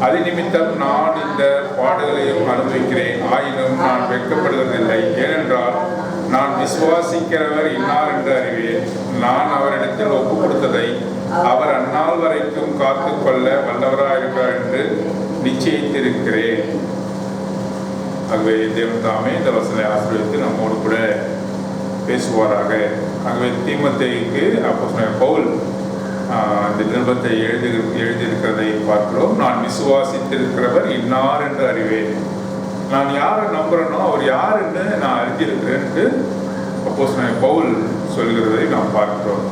அது நிமித்தம் நான் இந்த பாடுகளையும் அனுபவிக்கிறேன். ஆயினும் நான் வெட்கப்படுவதில்லை. ஏனென்றால் நான் விசுவாசிக்கிறவர் இன்னார் என்று அறிவேன். நான் அவரிடத்தில் ஒப்பு கொடுத்ததை அவர் அந்நாள் வரைக்கும் காத்து கொள்ள வல்லவராயிருக்கிறார் என்று நிச்சயித்திருக்கிறேன். ஆகவே தேவன் தாமே இந்த வசனத்தை ஆசீர்வதித்து நம்மோடு கூட பேசுவாராக. ஆகவே தீமோத்தேயுக்கு அப்போஸ்தலனாகிய பவுல் இந்த நிருபத்தை எழுதியிருக்கிறதை பார்க்கிறோம். நான் விசுவாசித்திருக்கிறவர் இன்னார் என்று அறிவேன். நான் யாரை நம்புறேனோ அவர் யாருன்னு நான் அறிஞ்சிருக்கிறேன்னு அப்போஸ்தலனாகிய பவுல் சொல்கிறதை நாம் பார்க்கிறோம்.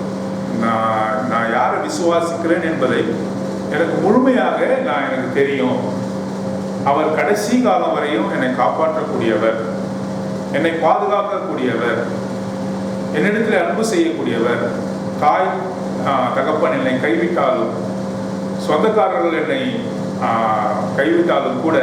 நான் யாரை விசுவாசிக்கிறேன் என்பதை எனக்கு முழுமையாக எனக்கு தெரியும். அவர் கடைசி காலம் வரையும் என்னை காப்பாற்றக்கூடியவர், என்னை பாதுகாக்கக்கூடியவர், என்னிடத்தில் அன்பு செய்யக்கூடியவர். தாய் தகப்பன் என்னை கைவிட்டாலும், சொந்தக்காரர்கள் என்னை கைவிட்டாலும் கூட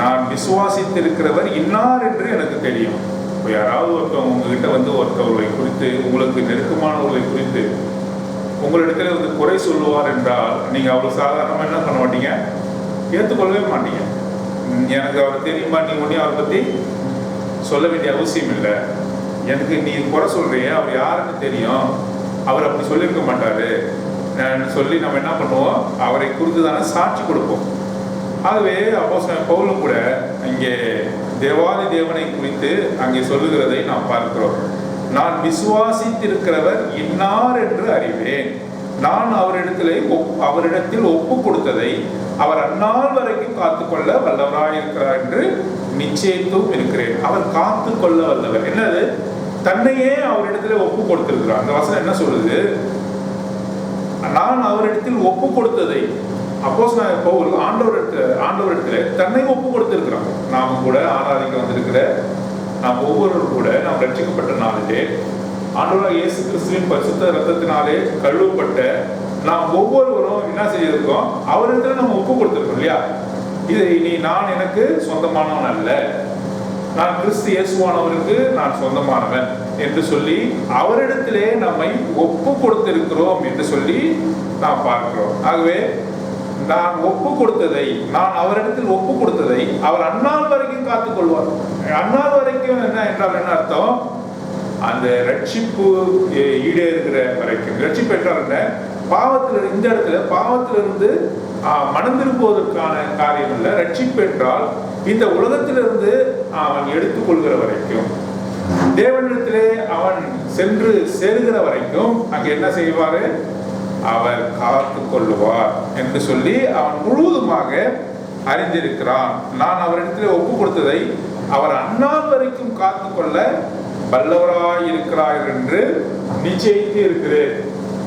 நான் விசுவாசித்திருக்கிறவர் இன்னார் என்று எனக்கு தெரியும். இப்போ யாராவது ஒருத்தவங்க உங்ககிட்ட ஒருத்தவர்களை குறித்து, உங்களுக்கு நெருக்கமானவர்களை குறித்து உங்களிடத்துல குறை சொல்லுவார் என்றால் நீங்கள் அவ்வளோ சாதாரணமாக என்ன பண்ண மாட்டீங்க, ஏற்றுக்கொள்ளவே மாட்டீங்க. எனக்கு அவர் தெரியுமா, நீ ஒன்றையும் அவரை பற்றி சொல்ல வேண்டிய அவசியம் இல்லை. எனக்கு நீ குறை சொல்றிய, அவர் யாருன்னு தெரியும், அவர் அப்படி சொல்லியிருக்க மாட்டாரு சொல்லி நம்ம என்ன பண்ணுவோம், அவரை குறித்து தானே சாட்சி கொடுப்போம். ஆகவே அப்போஸ்தலன் பவுலும் கூட இங்கே தேவாதி தேவனை குறித்து அங்கே சொல்லுகிறதை நாம் பார்க்கிறோம். நான் விசுவாசித்திருக்கிறவர் இன்னார் என்று அறிவேன். நான் அவரிடத்தில் ஒப்பு கொடுத்ததை அவர் அந்நாள் வரைக்கும் காத்துக்கொள்ள வல்லவராயிருக்கிறார் என்று நிச்சயித்தும் இருக்கிறேன். அவர் காத்து கொள்ள வல்லவர். என்னது? தன்னையே அவரிடத்துல ஒப்பு கொடுத்திருக்கிறார். அந்த வசனம் என்ன சொல்லுது? நான் அவரிடத்தில் ஒப்பு கொடுத்ததை அப்போஸ்தலனாகிய பவுல் ஆண்டவரிடத்துல தன்னை ஒப்பு கொடுத்திருக்கிறார். நாம கூட ஆராதிக்க வந்திருக்கிற நாம் ஒவ்வொருவரும் கூட நாம் ரட்சிக்கப்பட்ட நாளிலே ஆண்டவராகிய இயேசு கிறிஸ்துவின் பரிசுத்த இரத்தத்தினாலே கழுவப்பட்ட நாம் ஒவ்வொருவரும் என்ன செய்திருக்கோம், அவரிடத்துல நம்ம ஒப்பு கொடுத்திருக்கோம் இல்லையா? இது இனி நான் எனக்கு சொந்தமானவன் அல்ல, நான் கிறிஸ்து இயேசுவானவருக்கு நான் சொந்தமானவன் என்று சொல்லி அவரிடத்திலே நம்மை ஒப்பு கொடுத்திருக்கிறோம் என்று சொல்லி நாம் பார்க்கிறோம். ஆகவே நான் ஒப்பு கொடுத்ததை, நான் அவரிடத்தில் ஒப்பு கொடுத்ததை அவர் அந்நாள் வரைக்கும் காத்துக்கொள்வார். அந்நாள் வரைக்கும் என்ன என்றால் என்ன அர்த்தம்? அந்த ரட்சிப்பு ஈடேறுகிற வரைக்கும். ரட்சிப்பு என்றால் என்ன? பாவத்தில், இந்த இடத்துல பாவத்திலிருந்து மனம் திரும்புவதற்கான காரியம் இல்லை. ரட்சிப்பு என்றால் இந்த உலகத்திலிருந்து அவன் எடுத்துக்கொள்கிற வரைக்கும், தேவனிடத்திலே அவன் சென்று சேருகிற வரைக்கும் அங்கே என்ன செய்வாரு? அவர் காத்து கொள்ளுவார் என்று சொல்லி அவன் முழுவதுமாக அறிந்திருக்கிறான். நான் அவரிடத்திலே ஒப்பு கொடுத்ததை அவர் அந்நாள் வரைக்கும் காத்து கொள்ள வல்லவராய் இருக்கிறார் என்று நிச்சயித்து இருக்கிறேன்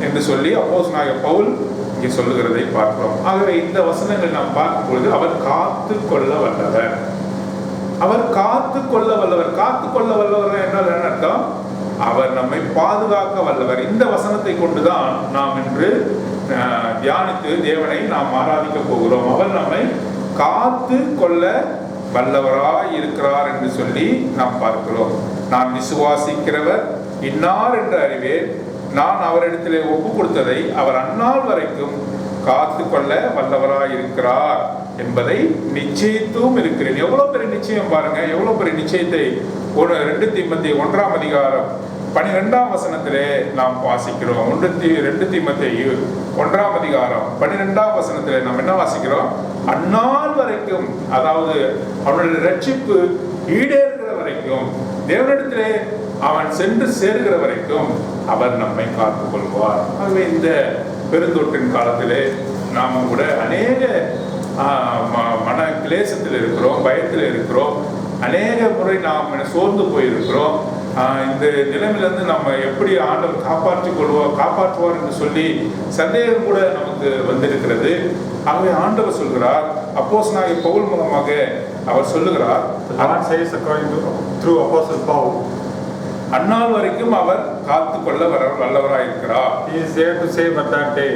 என்று சொல்லி அப்போஸ்தலனாகிய பவுல் இங்கே சொல்லுகிறதை பார்க்கிறோம். ஆகவே இந்த வசனங்கள் நாம் பார்க்கும் பொழுது அவர் காத்து கொள்ள வல்லவர், அவர் காத்து கொள்ள வல்லவர். காத்து கொள்ள வல்லவர் என்றால் என்ன அர்த்தம்? அவர் நம்மை பாதுகாக்க வல்லவர். இந்த வசனத்தை கொண்டுதான் நாம் இன்று தியானித்து தேவனை நாம் ஆராதிக்க போகிறோம். அவர் நம்மை காத்து கொள்ள வல்லவராய் இருக்கிறார் என்று சொல்லி நாம் பார்க்கிறோம். நான் விசுவாசிக்கிறவர் இன்னார் என்று அறிவேன். நான் அவரிடத்திலே ஒப்பு கொடுத்ததை அவர் அந்நாள் வரைக்கும் காத்து கொள்ள வல்லவராய் இருக்கிறார் என்பதை நிச்சயித்தும் இருக்கிறேன். எவ்வளவு பெரிய நிச்சயம் பாருங்க, எவ்வளவு பெரிய நிச்சயத்தை 2 தீமோத்தேயு 1ஆம் அதிகாரம் 12ஆம் வசனத்திலே நாம் வாசிக்கிறோம். 2 தீமோத்தேயு 1ஆம் அதிகாரம் 12ஆம் வசனத்திலே நாம் என்ன வாசிக்கிறோம்? அந்நாள் வரைக்கும், அதாவது அவனுடைய ரட்சிப்பு ஈடேறுகிற வரைக்கும், தேவனிடத்திலே அவன் சென்று சேருகிற வரைக்கும் அவர் நம்மை காத்துக் கொள்வார். ஆகவே இந்த பெருந்தொற்றின் காலத்திலே நாம் கூட அநேக மன கிளேசத்தில் இருக்கிறோம், பயத்தில் இருக்கிறோம், அநேக முறை நாம் சோர்ந்து போயிருக்கிறோம். இந்த நிலைமையிலிருந்து நம்ம எப்படி ஆண்டவர் காப்பாற்றுவார் என்று சொல்லி சந்தேகம் கூட நமக்கு வந்திருக்கிறது. ஆகவே ஆண்டவர் சொல்கிறார், அப்போஸ்தலனாகிய பவுல் மூலமாக அவர் சொல்லுகிறார், through Apostle Paul, அந்நாள் வரைக்கும் அவர் காத்துக்கொள்ள வல்லவராயிருக்கிறார். He is there to save at that day.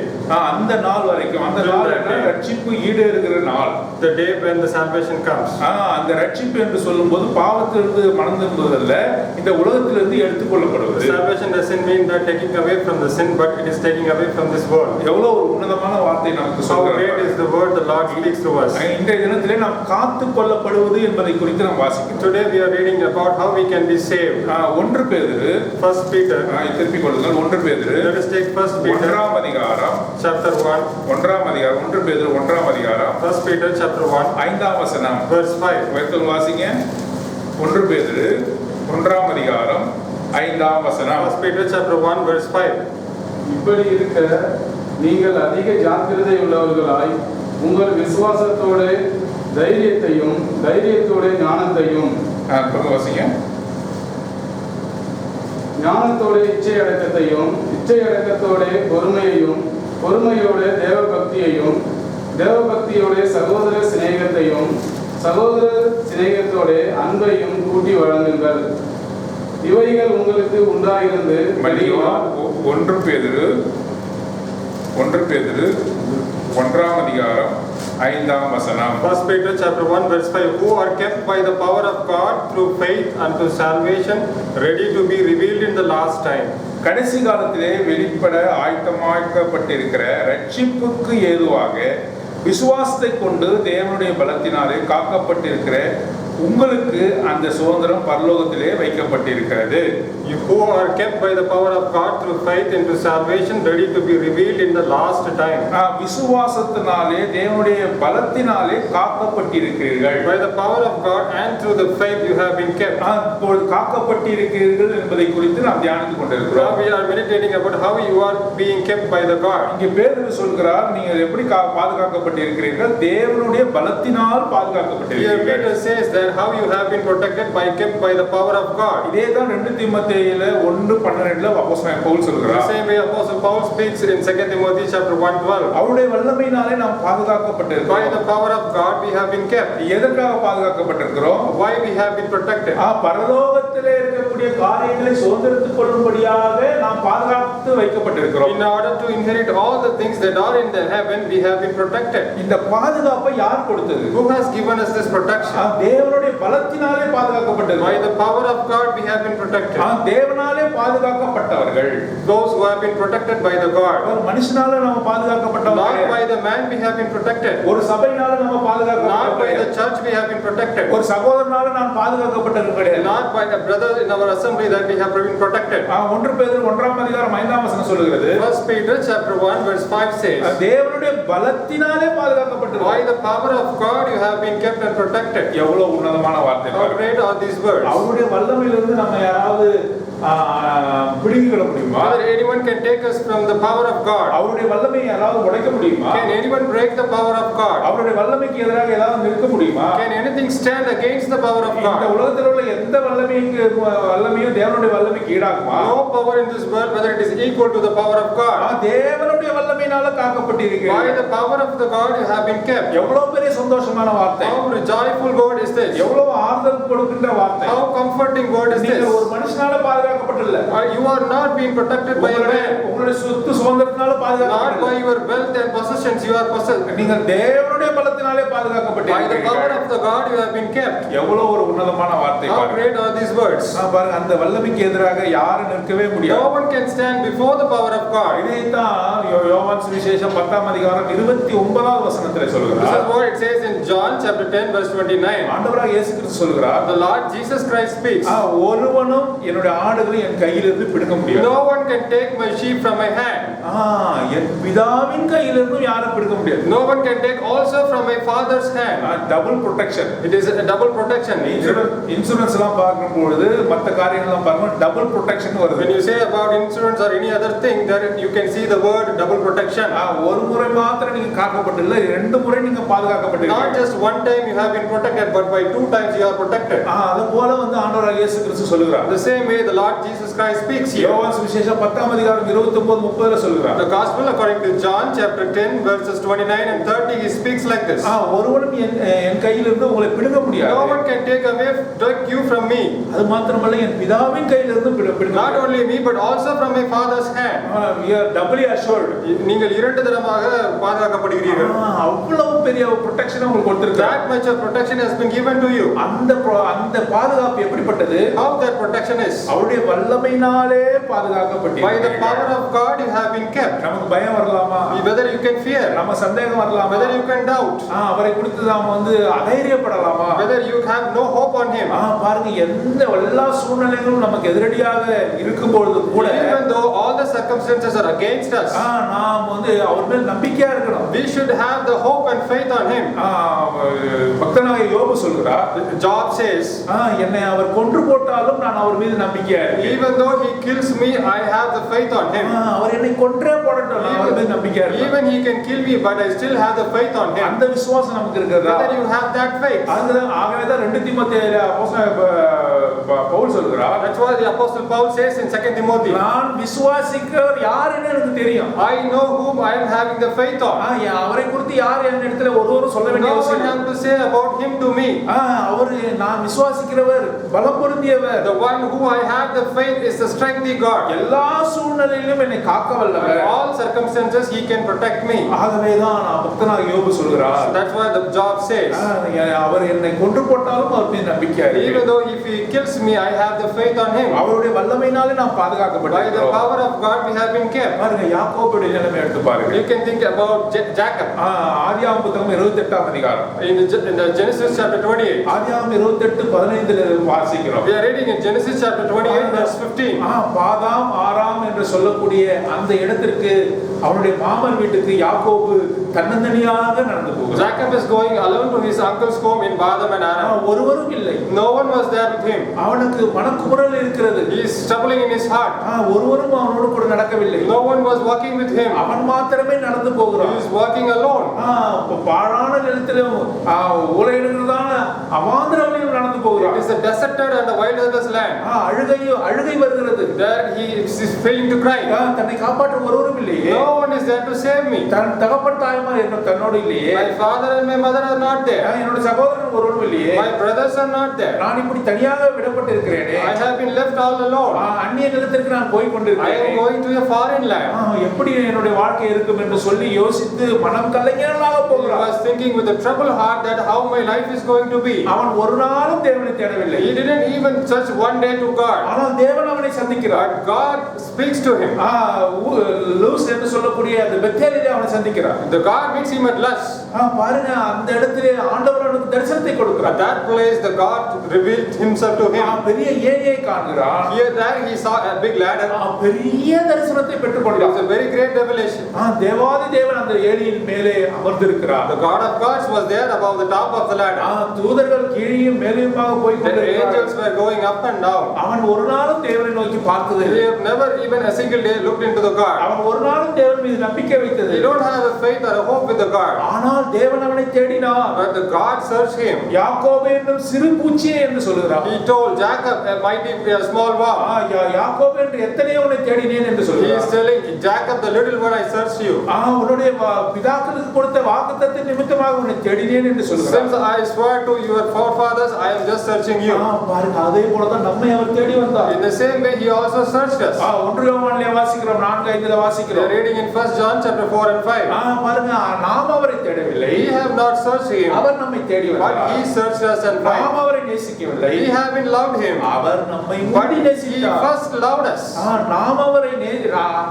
அந்த நாள் வரைக்கும், அந்த நாள் ரட்சிப்பு ஈடேறுகிற நாள், the day when the salvation comes. அந்த ரட்சிப்பு என்று சொல்லும்போது பாவத்திலிருந்து மனம் திரும்புவதல்ல, இந்த உலகத்திலிருந்து எடுத்துக்கொள்ளப்படுவது. Salvation doesn't mean that taking away from the sin, but it is taking away from this world. எவ்வளவு ஒரு உன்னதமான வார்த்தை நமக்கு சொல்கிறார். How great is the word the Lord speaks to us. இன்றைய தினத்திலே நாம் காத்துக்கொள்ளப்படுவது என்பதை குறித்து நாம் வாசிக்கிறோம். Today we are reading about how we can be saved. 1 பேதுரு, 1 Peter. திருப்பிக் கொள்ளுங்கள். 1 பேதுரு, let us take 1 Peter 1ஆம் அதிகாரம், chapter 1. 1ஆம் அதிகாரம், 1 பேதுரு 1ஆம் அதிகாரம், 1 Peter chapter 1, 5ஆம் வசனம், verse 5. வேதத்தை வாசிங்க. 1 பேதுரு 1ஆம் அதிகாரம் 5ஆம் வசனம். 1 Peter chapter 1, verse 5. இப்படி இருக்க நீங்கள் அதிக ஜாக்கிரதை உள்ளவர்களாய் உங்கள் விசுவாசத்தோட தைரியத்தோட ஞானத்தையும், வாசிங்க. ஞானத்தோட இச்சை அடக்கத்தோட பொறுமையோட தேவபக்தியோட சகோதர சிநேகத்தோட அன்பையும் கூட்டி வழங்குங்கள். இவைகள் உங்களுக்கு உண்டாயிருந்து 1 பேதுரு 1ஆம் அதிகாரம் 5ஆம் வசனம். 1 Peter chapter 1, verse 5. Who are kept by the power of God through faith unto salvation, ready to be revealed in the last time. கடைசி காலத்திலே வெளிப்பட ஆயத்தமாக்கப்பட்டிருக்கிற ரட்சிப்புக்கு ஏதுவாக விசுவாசத்தை கொண்டு தேவனுடைய பலத்தினாலே காக்கப்பட்டிருக்கிற உங்களுக்கு அந்த சுதந்திரம் பரலோகத்திலே வைக்கப்பட்டிருக்கிறது. You who are kept by the power of God through faith into salvation, ready to be revealed in the last time. விசுவாசத்தினாலே தேவனுடைய பலத்தினாலே காக்கப்பட்டிருக்கிறீர்கள். By the power of God and through the faith you have been kept. இப்பொழுது காக்கப்பட்டிருக்கிறீர்கள் என்பதை குறித்து நாம் தியானித்துக் கொண்டிருக்கிறோம். Now we are meditating about how you are being kept by the God. இங்கே பேதுரு சொல்கிறார், நீங்கள் எப்படி பாதுகாக்கப்பட்டிருக்கிறீர்கள்? தேவனுடைய பலத்தினால் பாதுகாக்கப்பட்டிருக்கிறீர்கள். Here Peter says that how you have been protected by kept by the power of God. இதே தான் 2 தீமோத்தேயுல 1:12 அப்போஸ்தலன் பவுல் சொல்கிறார். The same way Apostle Paul speaks in 2 Timothy chapter 1:12. அவருடைய வல்லமையினாலே நாம் பாதுகாக்கப்பட்டிருக்கிறோம். By the power of God we have been kept. எதற்காக பாதுகாக்கப்பட்டிருக்கிறோம்? Why we have been protected? பரலோகத்திலே இருக்கக்கூடிய காரியங்களை சுதந்திரித்துக் கொள்ளும்படியாக நாம் பாதுகாத்து வைக்கப்பட்டிருக்கிறோம். In order to inherit all the things that are in the heaven, we have been protected. இந்த பாதுகாப்பை யார் கொடுத்தது? Who has given us this protection? தேவனுடைய பலத்தினாலே பாதுகாக்கப்பட்டது. By the power of God we have been protected. தேவனாலே பாதுகாக்கப்பட்டவர்கள். Those who have been protected by the God. ஒரு மனுஷனால நாம பாதுகாக்கப்பட்டவர்கள். Not by the man we have been protected. ஒரு சபையினால நாம பாதுகாக்கப்பட்டவர்கள். Not by the church we have been protected. ஒரு சகோதரனால நான் பாதுகாக்கப்பட்டவர்கள். Not by a brother in our assembly that we have been protected. 1 பேதுரு 1ஆம் அதிகாரம் 5ஆம் வசனம் சொல்கிறது. 1 Peter chapter 1 verse 5 says. தேவனுடைய பலத்தினாலே பாதுகாக்கப்பட்டது. By the power of God you have been kept and protected. எவ்வளவு உன்னதமான வார்த்தை. How great are these words? அவருடைய வல்லமையிலிருந்து நம்ம யாராவது பிடிக்கிட முடியுமா? Whether anyone can take us from the power of God. அவருடைய வல்லமையை யாராவது உடைக்க முடியுமா? Can anyone break the power of God? அவருடைய வல்லமைக்கு எதிராக ஏதாவது நிற்க முடியுமா? Can anything stand against the power of God? இந்த உலகத்தில் உள்ள எந்த வல்லமையும் தேவனுடைய வல்லமைக்கு ஈடாகுமா? No power in this world whether it is equal to the power of God. தேவனுடைய வல்லமையினால காக்கப்பட்டிருக்கிறீர்கள். By the power of the God you have been kept. எவ்வளவு பெரிய சந்தோஷமான வார்த்தை. How joyful word is this? எவ்வளவு ஆறுதல் கொடுக்கின்ற வார்த்தை. How comforting word is this? நீங்கள் ஒரு மனுஷனால பாதுகாக்கப்படல. You are not being protected by a man. உங்களுடைய சொத்து சுதந்திரத்தினால பாதுகாக்கப்படல. Not by your wealth and possessions you are possessed. நீங்கள் தேவனுடைய பலத்தினாலே பாதுகாக்கப்பட்டீர்கள். By the power of the God you have been kept. எவ்வளவு ஒரு உன்னதமான வார்த்தை. How great are these words? பாருங்க, அந்த வல்லமைக்கு எதிராக யாரும் நிற்கவே முடியாது. No one can stand before the power of God. இதைத்தான் யோவான் சுவிசேஷம் 10ஆம் அதிகாரம் 29வது வசனத்திலே சொல்கிறார். This is what it says in John chapter 10 verse 29. ஆண்டவராகிய இயேசு கிறிஸ்து சொல்கிறார். The Lord Jesus Christ speaks. ஒருவனும் என்னுடைய ஆடுகளை என் கையிலிருந்து பிடுங்க முடியாது. No one can take my sheep from my hand. என் பிதாவின் கையிலிருந்து யாரும் பிடுங்க முடியாது. No one can take also from my father's hand. Double protection. It is a double protection. Insurance எல்லாம் பார்க்கும்போது மற்ற காரியங்கள்லாம் பாருங்க டபுள் ப்ரொடெக்ஷன் வருது. When you say about insurance or any other thing, there you can see the word double protection. ஒரு முறை மாத்திரம் நீங்க காக்கப்படல, 2 முறை நீங்க பாதுகாக்கப்பட்டீர்கள். Not just one time you have been protected, but by 2 times you are protected. அது போல வந்து ஆண்டவராகிய இயேசு கிறிஸ்து சொல்கிறார். The same way the Lord Jesus Christ speaks here. யோவான் சுவிசேஷம் 10ஆம் அதிகாரம் 29 30ல சொல்கிறார். The gospel according to John chapter 10 verses 29 and 30 he speaks like this. ஒருவனும் என் கையிலிருந்து உங்களை பிடுங்க No முடியாது. one can take you from me. அது மாத்திரமல்ல என் பிதாவின் கையிலிருந்து பிடுங்க. Not only me, but also from my Father's hand. we are doubly assured. நீங்கள் இரண்டு தரமாக பாதுகாக்கப்படுகிறீர்கள். அவ்வளவு பெரிய ப்ரொடெக்ஷன் உங்களுக்கு கொடுத்திருக்கார். That much of protection has been given to you. அந்த பாதுகாப்பு எப்படிப்பட்டது? How that protection is? அவருடைய வல்லமையினாலே பாதுகாக்கப்பட்டீர்கள். By the power of God you have been kept. நமக்கு பயம் வரலாமா? Whether you can fear, நம்ம சந்தேகம் வரலாமா? whether you can doubt, அவரை குறித்து நாம அதைரியப்படலாமா? whether you have no hope on him. பாருங்க, எந்த எல்லா சூழ்நிலைகளும் நமக்கு எதிரடியாக இருக்கும்போது கூட Even though all the circumstances are against us, நாம் அவர் மேல் நம்பிக்கையா இருக்கணும். we should have the hope and faith on him. பக்தனாகிய யோபு சொல்கிறார், Job says, என்னை அவர் கொன்று போட்டாலும் நான் அவர் மீது நம்பிக்கையா இருக்கேன். even though he kills me, I have the faith on him. அவர் என்னை கொன்றே போடட்டும், நான் அவர் மீது நம்பிக்கையா இருக்கேன். Even he can kill me, but I still have the faith on him. அந்த விசுவாசம் நமக்கு இருக்கிறதா? Whether you have that faith. ஆகவேதான் 2 தீமோத்தேயுல அப்போஸ்தலன் பவுல் சொல்கிறார், That's why the apostle Paul says in 2 Timothy, நான் விசுவாசிக்கிறவர் யாருன்னு எனக்கு தெரியும். I know whom I am having the faith on. அவரை குறித்து யார் என்னிடத்துல ஒருவரும் சொல்ல வேண்டிய No one அவசியம் has இல்லை. to say about him to me. அவர் நான் விசுவாசிக்கிறவர் பலம் பொருந்தியவர். The one who I have the faith is the strengthy God. எல்லா சூழ்நிலையிலும் என்னை காக்க In வல்லவர். all circumstances he can protect me. ஆகவேதான் பக்தனாகிய யோபு சொல்கிறார், That's why the Job says, அவர் என்னை கொன்று போட்டாலும் அவர் மீது நம்பிக்கையா even இருக்கேன். though if he kills me, I have the faith on him. அவருடைய வல்லமையினாலே நாம் By the பாதுகாக்கப்பட்டிருக்கிறோம். power of God we have been kept. பாருங்க, யாக்கோபுடைய நிலைமை எடுத்து பாருங்க. You can think about Jacob. ஆதியாகமம் புத்தகம் 28ஆம் அதிகாரம். In the Genesis chapter 28. ஆதியாகமம் 28:15 வாசிக்கிறோம். We are reading in Genesis chapter 28 verse 15. பாதாம் ஆராம் என்று சொல்லக்கூடிய அந்த இடத்திற்கு, அவனுடைய மாமன் வீட்டுக்கு யாக்கோபு தன்னந்தனியாக நடந்து போகிறார். Jacob is going alone to his uncle's home in Padam and Aram. ஒருவரும் இல்லை. No one was there with him. அவனுக்கு மனக்குமுறல் இருக்கிறது. He is troubling in his heart. ஒருவரும் அவனோடு கூட நடக்கவில்லை. No one was walking with him. அவன் மாத்திரமே நடந்து போகிறான். He is walking alone. பாழான நிலத்திலும் ஊழையிடுகிறதான அவாந்தர வழியில் நடந்து போகிறான். It is a deserted and a wilderness land. அழுகை வருகிறது. There he is failing to cry. தன்னை காப்பாற்ற ஒருவரும் இல்லையே. No one is there to save me. தன் தகப்பன் தாய்மார் என்ன தன்னோடு இல்லையே. My father and my mother are not there. என்னோட சகோதரன் ஒருவரும் இல்லையே. My brothers are not there. நான் இப்படி தனியாக விடப்பட்டு இருக்கிறேனே. I have been left all alone. அந்நிய நிலத்திற்கு நான் போய் I கொண்டிருக்கிறேன். am going to a foreign land. எப்படி என்னுடைய வாழ்க்கை இருக்கும் என்று சொல்லி யோசித்து மனம் கலங்கியவனாக He போகிறான். was thinking with a troubled heart that how my life is going to be. அவன் ஒரு நாளும் தேவனை தேடவில்லை. He didn't even search one day to God. ஆனால் தேவன் அவனை சந்திக்கிறார். But God speaks to him. Loose என்று சொல்லக்கூடிய அந்த பெத்தேலிலே அவனை சந்திக்கிறார். The God meets him at Luz. பாருங்க, அந்த இடத்திலே ஆண்டவர் அவனுக்கு தரிசனத்தை கொடுக்கிறார். At that place the God revealed himself to him. பெரிய ஏணியை காண்கிறான். Here there he saw a big ladder. பெரிய தரிசனத்தை பெற்றுக்கொண்டான். It was a very great revelation. தேவாதி தேவன் அந்த ஏணியின் மேலே அமர்ந்திருக்கிறார். The God of gods was there above the top of the ladder. தூதர்கள் கீழேயும் மேலேயுமாக போய் The கொண்டிருக்கிறார்கள். angels were going up and down. அவன் ஒரு நாளும் தேவனை நோக்கி பார்த்தது They have never even a single day looked into the God. அவன் ஒரு நாளும் தேவன் மீது நம்பிக்கை வைத்தது. They don't have a faith or a hope with the God. ஆனால் தேவன் அவனை தேடினார். But the God searched him. யாக்கோபு என்னும் சிறு பூச்சியே என்று சொல்கிறார். He told Jacob, a small worm. யாக்கோபு என்று எத்தனையோ உன்னை தேடினேன் என்று He is சொல்கிறார். telling Jacob, the little one, I searched you. உன்னுடைய பிதாக்களுக்கு கொடுத்த வாக்குத்தத்தத்தின் நிமித்தமாக உன்னை தேடினேன் என்று சொல்கிறார். Since I swore to your forefathers, I am just searching you. பாருங்க, அதே போல தான் நம்மை அவர் தேடி வந்தார். In the same way, he also searched us. 1 யோவானிலே வாசிக்கிறோம், 4:5 We வாசிக்கிறோம். are reading in 1 John chapter 4 and 5. பாருங்க, நாம் அவரை தேடவில்லை. We have not searched him, அவர் நம்மை தேடி but வந்தார். he searched us and நாம் found. அவரை நேசிக்கவில்லை. We haven't loved him, அவர் நம்மை but முந்தி he நேசித்தார். first loved us. நாம் அவரை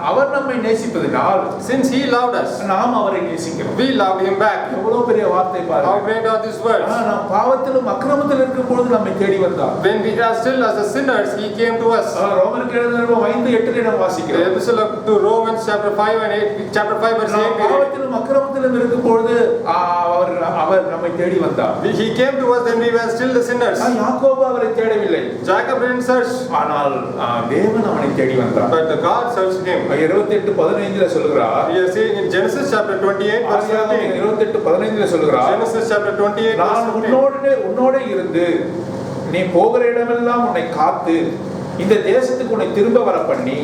அவர் நம்மை நேசிப்பதினால் Since he loved us, நாம் அவரை நேசிக்கிறோம். we loved him back. எவ்வளவு பெரிய வார்த்தை How பாருங்க. great are these words? நாம் பாவத்திலும் அக்கிரமத்திலும் இருக்கும் பொழுது நம்மை தேடி வந்தார். When we are still as the sinners, he came to us. ரோமருக்கு எழுதின 5:8 நாம் The வாசிக்கிறோம். epistle to Romans chapter 5 and 8, chapter 5 verse 8. we read. பாவத்திலும் அக்கிரமத்திலும் இருக்கும் பொழுது அவர் நம்மை தேடி வந்தார். He came to us when we were still the sinners. யாக்கோபு அவரை தேடவில்லை. Jacob didn't search, ஆனால் தேவன் அவனை தேடி வந்தார். but the God searched him. 28:15 சொல்கிறார். We are seeing in Genesis chapter 28 verse 15. 28:15 சொல்கிறார். Genesis chapter 28 verse நான் 15. உன்னோடு இருந்து நீ போகிற இடமெல்லாம் உன்னை காத்து இந்த தேசத்துக்கு உன்னை திரும்ப வர பண்ணி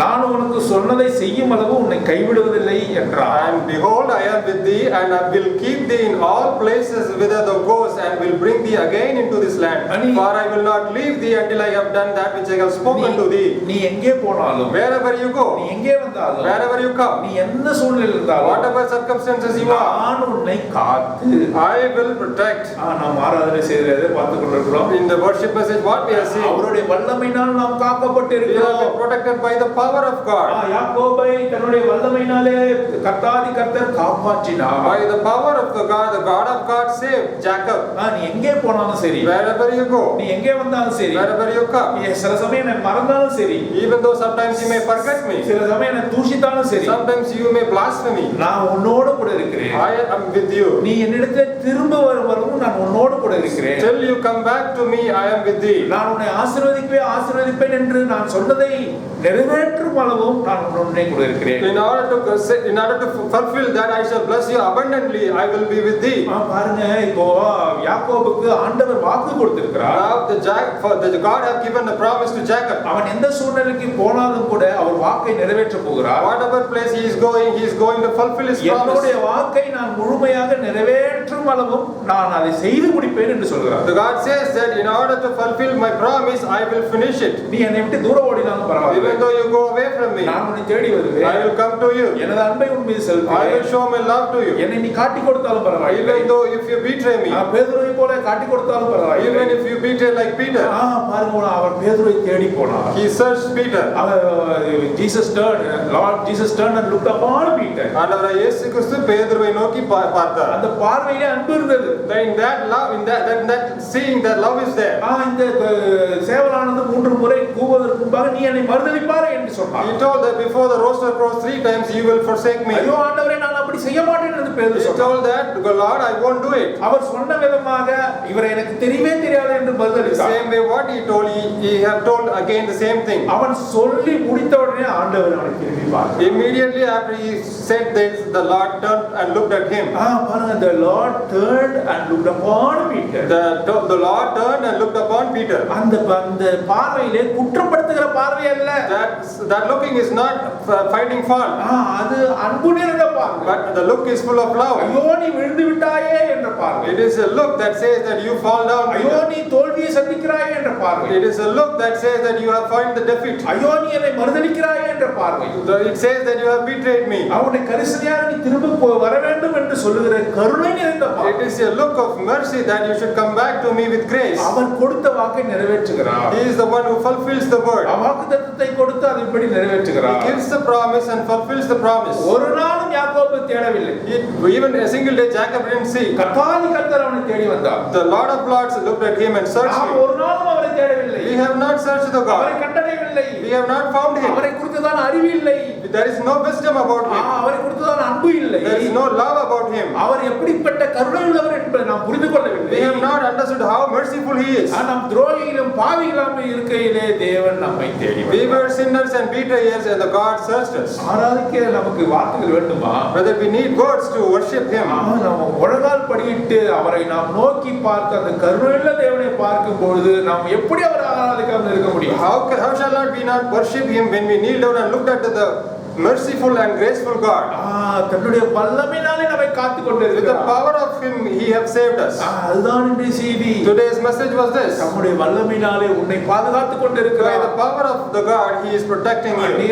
நான் உனக்கு சொன்னதை செய்யும் அளவு உன்னை கைவிடுவதில்லை என்றார். And behold, I am with thee, and I will keep thee in all places whither thou goest, and will bring thee again into this land. For I will not leave thee until I have done that which I have spoken to thee. நீ எங்கே போனாலும், Wherever you go, நீ எங்கே வந்தாலும், wherever you come, நீ எந்த சூழ்நிலையில் இருந்தாலும், whatever circumstances you are, நான் உன்னை காத்து, I will protect. நாம் ஆராதனை செய்கிறதை பார்த்துக் கொண்டிருக்கிறோம். In the worship message, what we are seeing, அவருடைய வல்லமையினால் நாம் we have காக்கப்பட்டிருக்கிறோம். been protected by the power of God. யாக்கோபை தன்னுடைய வல்லமையினாலே கர்த்தாதி கர்த்தர் காப்பாற்றினார். By the power of the God of God saved Jacob. நீ எங்கே போனாலும் சரி, Wherever you go, நீ எங்கே வந்தாலும் சரி, wherever you come, சில சமயம் என்னை மறந்தாலும் சரி, even though sometimes you may forget me, சில சமயம் என்னை தூஷித்தாலும் சரி, sometimes you may blaspheme me, நான் உன்னோடு கூட இருக்கிறேன். I am with you. நீ என்னிடத்தில் திரும்ப வரும் நான் உன்னோடு கூட இருக்கிறேன். Till you come back to me, I am with thee. நான் உன்னை ஆசீர்வதிப்பேன் என்று நான் சொன்னதை நிறைவேற்றும் அளவும் நான் உன்னோடு கூட இருக்கிறேன். In order to fulfill that, I shall bless you abundantly. I will be with thee. பாருங்க, இப்போ யாக்கோபுக்கு ஆண்டவர் வாக்கு கொடுத்திருக்கிறார். Now the God have given a promise to Jacob. அவன் எந்த சூழ்நிலைக்கு போனாலும் கூட அவர் வாக்கை நிறைவேற்ற போகிறார். Whatever place he is going to fulfill his promise. என்னுடைய வாக்கை நான் முழுமையாக நிறைவேற்றும் அளவும் நான் அதை செய்து முடிப்பேன் என்று சொல்கிறார். The God says that in order to fulfill my promise, I will finish it. நீ என்னை விட்டு தூரம் ஓடினாலும் பரவாயில்லை, Even though you go away from me, நான் உன்னை தேடி வருவேன். I will come to you. எனது அன்பை உன் மீது I will செலுத்துவேன். show my love to you. என்னை நீ காட்டிக் கொடுத்தாலும் பரவாயில்லை, Even though if you betray me, பேதுருவை போல காட்டிக் கொடுத்தாலும் பரவாயில்லை. even if you betray like Peter, பாருங்க, அவர் பேதுருவை தேடி போனார். he searched Peter. Lord Jesus turned and looked upon Peter. ஆண்டவராகிய இயேசு கிறிஸ்து பேதுருவை நோக்கி பார்த்தார். அந்த பார்வையிலே அன்பு இருந்தது. In that love, in that seeing, that love is there. இந்த சேவலானது 3 முறை கூவுவதற்கு முன்பாக நீ என்னை மறுதலிப்பாரே என்று சொன்னார். He told that before the rooster crows 3 times, you will forsake me. ஐயோ ஆண்டவரே, நான் அப்படி செய்ய மாட்டேன் என்று பேதுரு He சொன்னார். told that, Lord, I won't do it. அவர் சொன்ன விதமாக இவரை எனக்கு தெரியவே தெரியாது என்று The மறுதலித்தார். same way what he told, he have told again the same thing. அவன் சொல்லி முடித்த உடனே ஆண்டவர் அவனை திரும்பி பார்த்தார். Immediately after he said this, the Lord turned and looked at him. பாருங்க, the Lord turned and looked upon Peter. The Lord turned and looked upon Peter. அந்த பார்வையிலே குற்றப்படுத்துகிற பார்வை அல்ல. That looking is not finding fault. அது அன்பு நிறைந்த பார்வை. But the look is full of love. ஐயோ நீ விழுந்து விட்டாயே என்ற பார்வை. It is a look that says that you fall down. ஐயோ நீ தோல்வியை சந்திக்கிறாயே என்ற பார்வை. It is a look that says that you have found the defeat. ஐயோ நீ என்னை மறுதலிக்கிறாயே என்ற பார்வை. It says that you have betrayed me. அவனை கரிசனையாக நீ திரும்ப வர வேண்டும் என்று சொல்லுகிற கருணை நிறைந்த பார்வை. It is a look of mercy that you should come back to me with grace. அவர் கொடுத்த வாக்கை நிறைவேற்றுகிறார். He is the one who fulfills the word. வாக்குத்தத்தத்தை கொடுத்து அதன்படி நிறைவேற்றுகிறார். He gives the promise and fulfills the promise. ஒரு நாளும் யாக்கோபு தேடவில்லை. Even a single day Jacob didn't see. கர்த்தாதி கர்த்தர் அவனை தேடி வந்தார். The Lord of Lords looked at him and searched நாம் him. ஒரு நாளும் அவரை தேடவில்லை. We have not searched the அவரை God. கண்டடையவில்லை. We have not found him. அவரை குறித்ததான அறிவு இல்லை. There is no wisdom about him. அவரை குறித்ததான அன்பு இல்லை. There is no love about him. அவர் எப்படிப்பட்ட கருணை உள்ளவர் என்பதை நாம் புரிந்து கொள்ளவில்லை. We have not understood how merciful he is. நாம் துரோகிகளும் பாவிகளும் இருக்கையிலே தேவன் நம்மை தேடி We வந்தார். were sinners and betrayers, and the God searched us. ஆராதிக்க நமக்கு வார்த்தைகள் வேண்டுமா? Whether we need words to worship him. நாம் முழங்கால் படியிட்டு அவரை நாம் நோக்கி பார்த்து அந்த கருணையுள்ள தேவனை பார்க்கும் பொழுது நாம் எப்படி அவரை ஆராதிக்காமல் இருக்க முடியும்? How shall we not worship him when we kneel down and looked at the merciful and graceful God? தன்னுடைய வல்லமையினாலே நம்மை காத்துக் With the கொண்டிருக்கிறார். power of him, he have saved us. அதுதான் இன்றைய செய்தி. Today's message was this. நம்முடைய வல்லமையினாலே உன்னை பாதுகாத்துக் By கொண்டிருக்கிறார். the power of the God, he is protecting you. நீ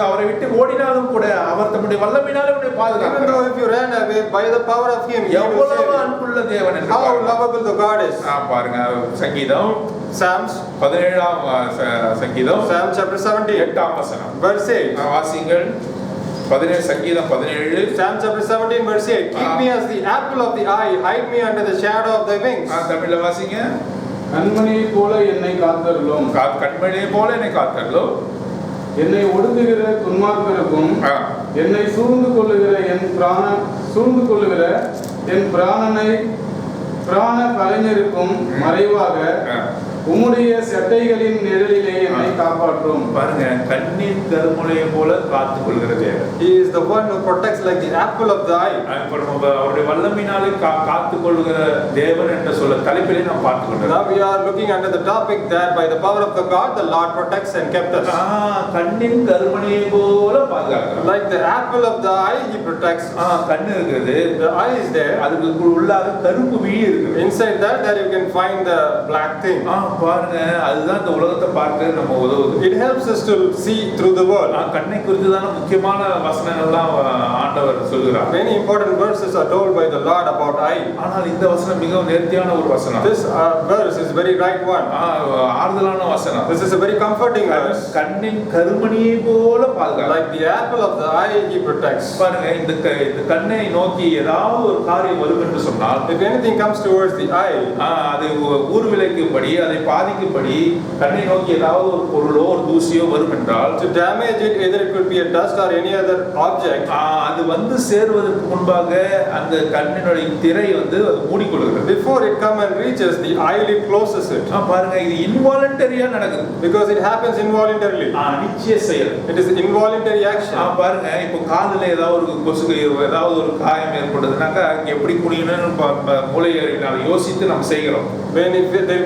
அவரை விட்டு ஓடினாலும் கூட அவர் தம்முடைய வல்லமையினாலே உன்னை Even பாதுகாக்கிறார். though if you ran away, by the power of him, he will எவ்வளவு save you. அன்புள்ள தேவன் என்று How பாருங்க. lovable the God is. பாருங்க, சங்கீதம் Psalms 17 சங்கீதம் Psalm chapter 17 8ஆம் வசனம். verse 8. வாசிங்கள். 17 சங்கீதம் 17. Psalm chapter 17 verse 8. Keep me as the apple of the eye, hide me under the shadow of thy wings. தமிழ்ல வாசிங்க. கண்மணியை போல என்னை காத்தருளும். கண்மணியை போல என்னை காத்தருளும். என்னை ஒடுக்குகிற துன்மார்க்கருக்கும் என்னை சூழ்ந்து கொள்ளுகிற என் பிராண கலைஞருக்கும் மறைவாக உம்முடைய செட்டைகளின் நிழலிலே என்னை காப்பாற்றும். பாருங்க, கண்ணின் கருமுளையை போல காத்துக் கொள்கிற தேவன். He is the one who protects like the apple of the eye. இப்ப நம்ம அவருடைய வல்லமையினாலே காத்துக் கொள்கிற தேவன் என்ற சொல்ல தலைப்பிலே நாம் பார்த்துக் கொண்டிருக்கிறோம். Now we are looking under the topic that by the power of the God the Lord protects and kept us. கண்ணின் கருமுளையை போல பாதுகாக்கிறார். Like the apple of the eye he protects. கண்ணு இருக்குது, The eye is there. அதுக்கு உள்ளாக கருப்பு விழி இருக்குது. Inside that there you can find the black thing. பாருங்க, அதுதான் இந்த உலகத்தை பார்க்க நம்ம உதவுது. It helps us to see through the world. கண்ணை குறித்து தான முக்கியமான வசனங்கள்லாம் ஆண்டவர் சொல்கிறார். Many important verses are told by the Lord about eye. ஆனால் இந்த வசனம் மிகவும் நேர்த்தியான ஒரு வசனம். This verse is very right one. ஆறுதலான வசனம். This is a very comforting verse. கண்ணின் கருமணியை போல பாதுகாக்கிறார். Like the apple of the eye he protects. பாருங்க, இந்த கண்ணை நோக்கி ஏதாவது ஒரு காரியம் வரும் என்று சொன்னால், if anything comes towards the eye, அது ஊர்விளைக்கும்படி, அதை பாதிக்கும்படி கண்ணை நோக்கி ஏதாவது ஒரு பொருளோ ஒரு தூசியோ வரும் என்றால், to damage it, either it could be a dust or any other object, அது வந்து சேர்வதற்கு முன்பாக அந்த கண்ணினுடைய திரை வந்து அது மூடிக்கொள்கிறது. before it come and reaches, the eyelid closes it. பாருங்க, இது இன்வாலண்டரியா நடக்குது. Because it happens involuntarily. நிச்சய செயல். It is involuntary action. பாருங்க, இப்போ காலில் ஏதாவது ஒரு கொசுக்கு ஏதாவது ஒரு காயம் ஏற்படுதுனாக்கா எப்படி குடிக்கணும்னு மூளை அறிவினால யோசித்து நம்ம செய்கிறோம். When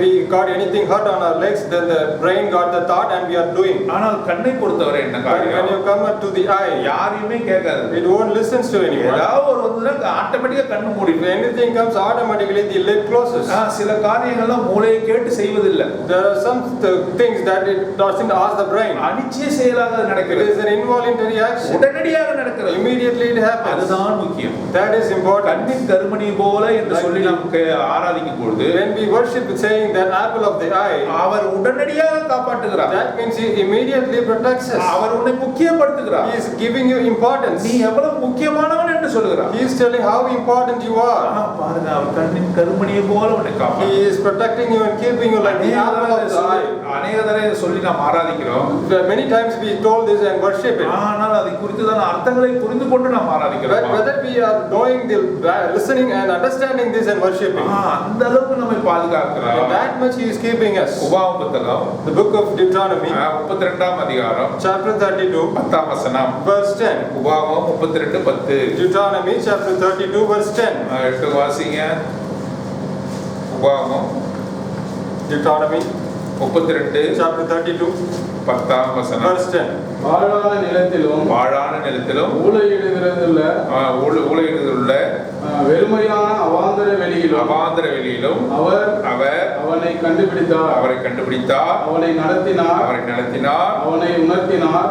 we got anything hurt on our legs, then the brain got the thought and we are doing. ஆனால் கண்ணை பொறுத்தவரை என்ன காரியம்? When you come to the eye, யாரையுமே கேட்காது. it won't listen to anyone. ஏதாவது ஒரு வந்துனா ஆட்டோமேட்டிக்கா கண்ணு மூடிடும். If anything comes, automatically the lid closes. சில காரியங்கள்லாம் மூளையை கேட்டு செய்வதில்லை. There are some things that it doesn't ask the brain. அனிச்சய செயலாக அது It நடக்கிறது. is an involuntary action. உடனடியாக நடக்கிறது. Immediately it happens. அதுதான் முக்கியம். That is important. கண்ணின் கருமணி போல என்று சொல்லி நமக்கு ஆராதிக்கும் பொழுது, when we worship saying that apple of the eye, அவர் உடனடியாக காப்பாற்றுகிறார். that means he immediately protects us. அவர் உன்னை முக்கியப்படுத்துகிறார். He is giving you importance. நீ எவ்வளவு முக்கியமானவன் என்று சொல்கிறார். He is telling how important you are. பாருங்க, அவர் கண்ணின் கருமணியை போல உன்னை காப்பாற்றுகிறார். He is protecting you and keeping you like the apple of the eye. அநேக தடவை சொல்லி நாம் ஆராதிக்கிறோம். Many times we told this and worship it. ஆனால் அதை குறித்துதான அர்த்தங்களை புரிந்து கொண்டு நாம் ஆராதிக்கிறோம். But whether we are knowing the listening and understanding this and worshiping, அந்த அளவுக்கு நம்மை பாதுகாக்கிறார். that much he is keeping us. உபாகமம் புத்தகம் The book of Deuteronomy, 32ஆம் அதிகாரம் chapter 32, 10ஆம் வசனம். verse 10. உபாகமம் 32:10. Deuteronomy chapter 32, verse 10. எடுத்து வாசிங்க. உபாகமம் Deuteronomy 32 chapter 32, 10ஆம் வசனம். verse 10. வாழான நிலத்திலும் வாழான நிலத்திலும் ஊழையிடுகிறதுள்ள ஊழையிடுதலுள்ள வெறுமையான அவாந்தர வெளியிலும் அவாந்தர வெளியிலும் அவர் அவனை கண்டுபிடித்தார். அவரை கண்டுபிடித்தார். அவனை நடத்தினார். அவனை உணர்த்தினார்.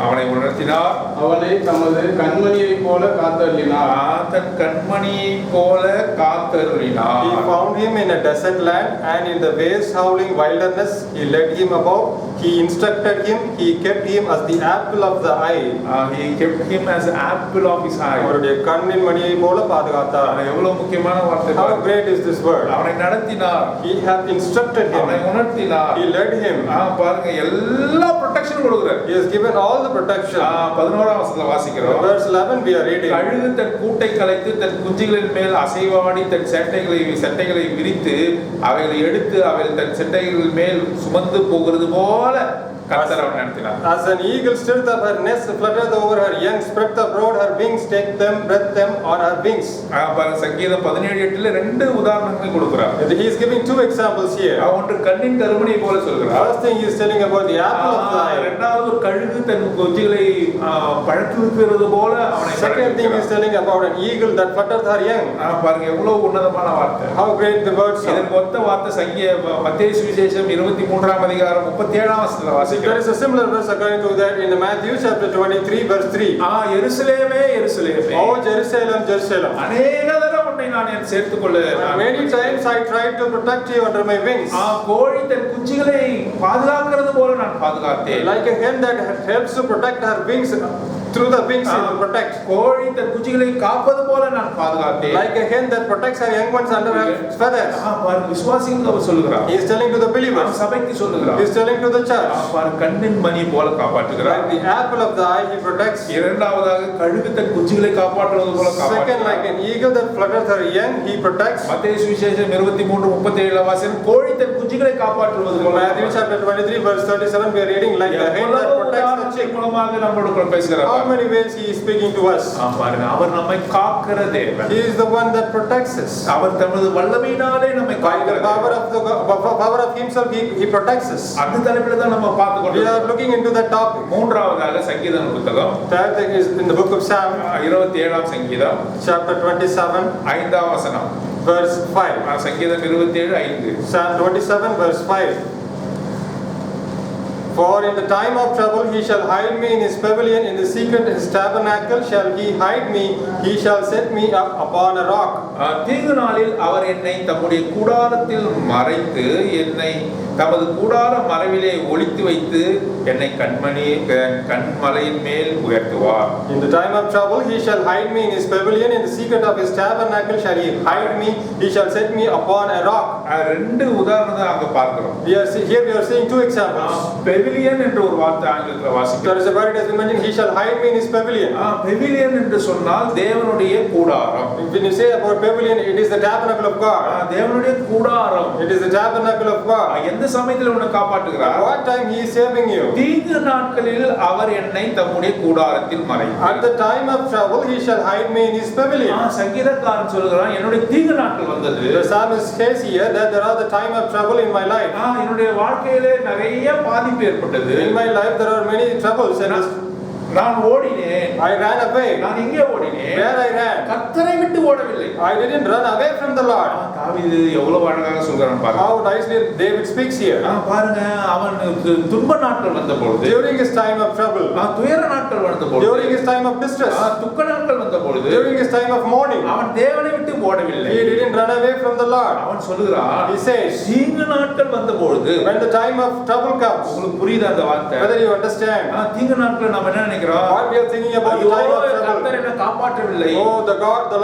அவனை உணர்த்தினார். அவனை தமது கண்மணியைப் போல காத்தருளினார். தன் கண்மணியைப் போல காத்தருளினார். He found him in a desert land and in the waves howling wilderness. He led him about. He instructed him. He kept him as the apple of the eye. He kept him as the apple of his eye. அவருடைய கண்ணின் மணியை போல பாதுகாத்தார். எவ்வளவு முக்கியமான வார்த்தை. How great is this word? அவனை நடத்தினார். He hath instructed him. அவனை உணர்த்தினார். He led him. பாருங்க, எல்லா ப்ரொடெக்ஷன் கொடுக்கிறார். He has given all the protection. 11ஆம் வசனத்துல வாசிக்கிறோம். Verse 11 we are reading. கழுகு தன் கூட்டை கலைத்து தன் குஞ்சுகளின் மேல் அசைவாடி தன் சட்டைகளை விரித்து அவைகளை எடுத்து அவைகள் தன் சட்டைகள் மேல் சுமந்து போகிறது போல கர்த்தர் அவனை நடத்தினார். As an eagle stirreth up her nest, fluttereth over her young, spread abroad her wings, take them, breath them on her wings. சங்கீதம் 17:8 ரெண்டு உதாரணங்கள் கொடுக்கிறார். He is giving two examples here. ஒன்று கண்ணின் கருமணியை போல சொல்கிறார். First thing he is telling about the apple of the eye. இரண்டாவது ஒரு கழுகு தன் குஞ்சுகளை பழக்குகிறது போல அவனை. Second thing he is telling about an eagle that fluttereth her young. பாருங்க, எவ்வளவு உன்னதமான வார்த்தை. How great the words are. இதற்கு ஒத்த வார்த்தை மத்தேயு சுவிசேஷம் 23ஆம் அதிகாரம் 37ஆம் வசனத்துல வாசிக்கிறோம். There is a similar verse according to that in Matthew chapter 23 verse 3. எருசலேமே எருசலேமே, Oh Jerusalem, Jerusalem, அநேக தடவை உன்னை நான் சேர்த்துக்கொள்ள. many times I tried to protect you under my wings. கோழி தன் குஞ்சுகளை பாதுகாக்கிறது போல நான் பாதுகாத்தேன். Like a hen that helps to protect her wings, through the wings he will protect. கோழி தன் குஞ்சுகளை காப்பது போல நான் பாதுகாத்தேன். Like a hen that protects her young ones under her feathers. பாருங்க விசுவாசிகளுக்கு அவர் சொல்லுகிறார். He is telling to the அவன் believers. சபைக்கு சொல்லுகிறார். He is telling to the church. பாருங்க கண்ணின் மணி போல காப்பாற்றுகிறார். Like the apple of the eye he protects. இரண்டாவதாக கழுகு தன் குஞ்சுகளை காப்பாற்றுவது போல Second, காப்பாற்றுகிறார். like an eagle that flutters her young, he protects. மத்தேயு சுவிசேஷம் 23:37 வாசனம் கோழி தன் குஞ்சுகளை காப்பாற்றுவது போல Matthew chapter 23 verse 37 we are reading like the hen that protects the chick. மூலமாக நம்மளோட பேசுகிறார். How many ways he is speaking to us? பாருங்க அவர் நம்மை காக்கிற தேவன். He is the one that protects us. அவர் தமது வல்லமையினாலே நம்மை By the காக்கிறார். power of himself he protects us. அந்த தலைப்பில தான் நம்ம பார்த்து We கொண்டிருக்கிறோம். are looking into that topic. மூன்றாவதாக சங்கீதம் புத்தகம் Third thing is in the book of Psalm 27ஆம் சங்கீதம் chapter 27 5ஆம் வசனம். verse 5. சங்கீதம் 27:5. Psalm 27 verse 5. For in the time of trouble he shall hide me in his pavilion, in the secret his tabernacle shall he hide me, he shall set me up upon a rock. தீங்கு நாளில் அவர் என்னை தம்முடைய கூடாரத்தில் மறைத்து என்னை தமது கூடார மறைவிலே ஒளித்து வைத்து என்னை கண்மலையின் மேல் உயர்த்துவார். In the time of trouble he shall hide me in his pavilion, in the secret of his tabernacle shall he hide me, he shall set me upon a rock. ரெண்டு உதாரணத்தை அங்க பார்க்கிறோம். Here we are seeing two examples. Pavilion என்ற ஒரு வார்த்தை ஆங்கிலத்தில் வாசிக்கிறோம். There is a word it has been mentioned, he shall hide me in his pavilion. Pavilion என்று சொன்னால் தேவனுடைய கூடாரம். When you say about pavilion, it is the tabernacle of God. தேவனுடைய கூடாரம். It is the tabernacle of God. எந்த சமயத்தில் உன்னை காப்பாற்றுகிறார்? At what time he is saving you? தீங்கு நாட்களில் அவர் என்னை தம்முடைய கூடாரத்தில் மறைத்தார். At the time of trouble he shall hide me in his pavilion. சங்கீதக்காரன் சொல்கிறான் என்னுடைய தீங்கு நாட்கள் வந்தது. The psalmist says here that there are the time of trouble in my life. என்னுடைய வாழ்க்கையிலே நிறைய பாதிப்பு ஏற்பட்டது. In my life there are many troubles and நான் ஓடினேன். I ran away. நான் எங்கே ஓடினேன்? Where I ran? கர்த்தரை விட்டு ஓடவில்லை. I didn't run away from the Lord. தாவீது எவ்வளவு அழகாக சொல்றான் பாருங்க. How nicely David speaks here. பாருங்க அவன் துன்ப நாட்கள் வந்தபொழுது, During his time of trouble, துயர நாட்கள் வந்தபொழுது, during his time of distress, துக்க நாட்கள் வந்தபொழுது, during his time of mourning, அவன் தேவனை விட்டு ஓடவில்லை. he didn't run away from the Lord. அவன் சொல்லுகிறான், He says, தீங்கு நாட்கள் வந்தபொழுது, when the time of trouble comes, உங்களுக்கு புரியுதா அந்த வார்த்தை? whether you understand, தீங்கு நாட்கள் நாம என்ன நினைக்கிறோம்? what we are thinking about the time of trouble. கர்த்தர் என்னை காப்பாற்றவில்லை. Oh, the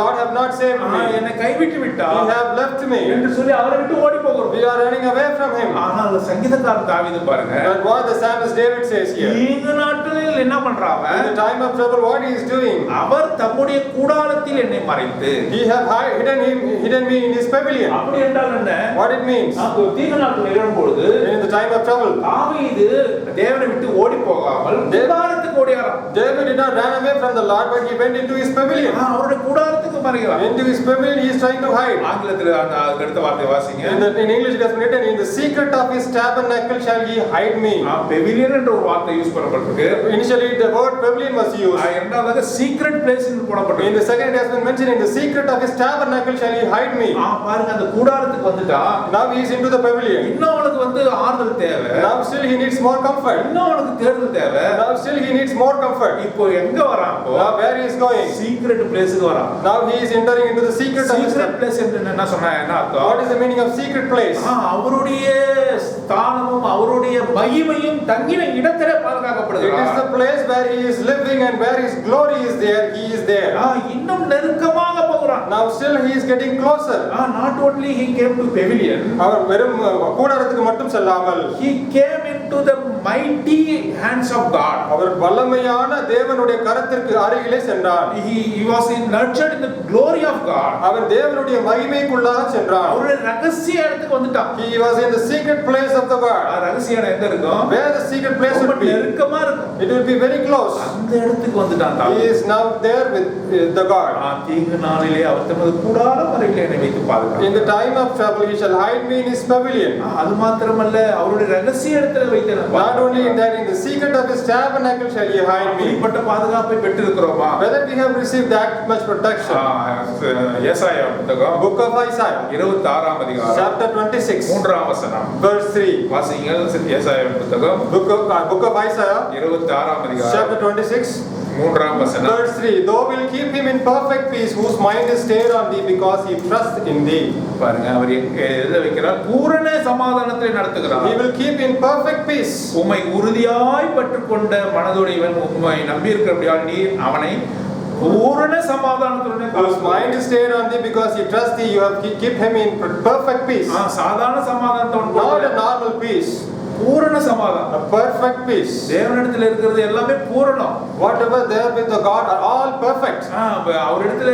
Lord have not saved me. என்னை கைவிட்டு விட்டார். He have left me. என்று சொல்லி அவரை விட்டு ஓடி போகிறோம். We are running away from him. ஆனால் சங்கீதக்காரன் தாவீது பாருங்க. But what the psalmist David says here. தீங்கு நாட்களில் என்ன பண்றான்? In the time of trouble, what he is doing? அவர் தம்முடைய கூடாரத்தில் என்னை மறைத்து. He have hidden me in his pavilion. அப்படி என்றால் என்ன? What it means? தீங்கு நாட்கள் நிகழும் பொழுது In the time of trouble, தாவீது தேவனை விட்டு ஓடி போகாமல் கூடாரத்துக்கு ஓடியாராம். David did not run away from the Lord, but he went into his pavilion. அவருடைய கூடாரத்துக்கு மறைகிறார். Into his pavilion, he is trying to hide. ஆங்கிலத்தில் அதுக்கு அடுத்த வார்த்தை வாசிங்க. In English, it has been written, in the secret of his tabernacle shall he hide me. Pavilion என்ற ஒரு வார்த்தை யூஸ் பண்ணப்பட்டிருக்கு. Initially, the word pavilion was used. இரண்டாவதாக சீக்ரெட் பிளேஸ் என்று போடப்பட்டிருக்கு. In the second, it has been mentioned, in the secret of his tabernacle shall he hide me. பாருங்க அந்த கூடாரத்துக்கு வந்துட்டா. Now he is into the pavilion. இன்னும் அவனுக்கு ஆறுதல் தேவை. Now still he needs more comfort. இன்னும் அவனுக்கு தேர்தல் தேவை. Now still he needs more comfort. இப்போ எங்க வரான்? Now where he is going? Secret பிளேஸ்க்கு வரான். Now he is entering into the secret of his secret place என்று என்ன சொன்னா என்ன அர்த்தம்? What is the meaning of secret place? அவருடைய ஸ்தானமும் அவருடைய மகிமையும் தங்கின இடத்திலே It பாதுகாக்கப்படுகிறார். is the place where he is living and where his glory is there, he is there. இன்னும் நெருக்கமாக போகிறான். Now still he is getting closer. Not only he came to pavilion, அவர் வெறும் கூடாரத்துக்கு மட்டும் செல்லாமல் he came into the mighty hands of God. அவர் வல்லமையான தேவனுடைய கரத்திற்கு அருகிலே சென்றார். He was nurtured in the glory of God. அவர் தேவனுடைய மகிமைக்குள்ளாக சென்றார். அவருடைய ரகசிய இடத்துக்கு வந்துட்டான். He was in the secret place of the God. ரகசிய இடம் எங்க இருக்கும்? Where the secret place would be? நெருக்கமா இருக்கும். It will be very close. அந்த இடத்துக்கு வந்துட்டான். He is now there with the God. தீங்கு நாளிலே அவர் தமது கூடார மறைவிலே என்னை வைத்து பாதுகாத்தார். In the time of trouble he shall hide me in his pavilion. அது மாத்திரமல்ல அவருடைய ரகசிய இடத்துல வைத்து Not only in that, in the secret of his tabernacle shall he hide me. இப்படிப்பட்ட பாதுகாப்பை பெற்றிருக்கிறோமா? Whether we have received that much protection. ஏசாயா புத்தகம் Book of Isaiah 26ஆம் அதிகாரம் chapter 26 3ஆம் வசனம் verse 3. வாசிங்கள். ஏசாயா புத்தகம் Book of Isaiah 26ஆம் அதிகாரம் chapter 26 மூன்றாம் வசனம். Verse 3, thou will keep him in perfect peace whose mind is stayed on thee because he trusts in thee. பாருங்க, அவர் எதை வைக்கிறார்? பூரண சமாதானத்தை நடத்துகிறார். He will keep in perfect peace. உம்மை உறுதியாய் பற்றுக்கொண்ட மனதுடையவன், உம்மை நம்பி இருக்கிறபடியால் நீர் அவனை பூரண சமாதானத்துடனே Whose mind is stayed on thee because he trusts thee, you have keep him in perfect peace. சாதாரண சமாதானத்தோடு Not a normal peace, பூரண சமாதானம். a perfect peace. தேவனிடத்தில் இருக்கிறது எல்லாமே பூரணம். Whatever there with the God are all perfect. அவரிடத்துல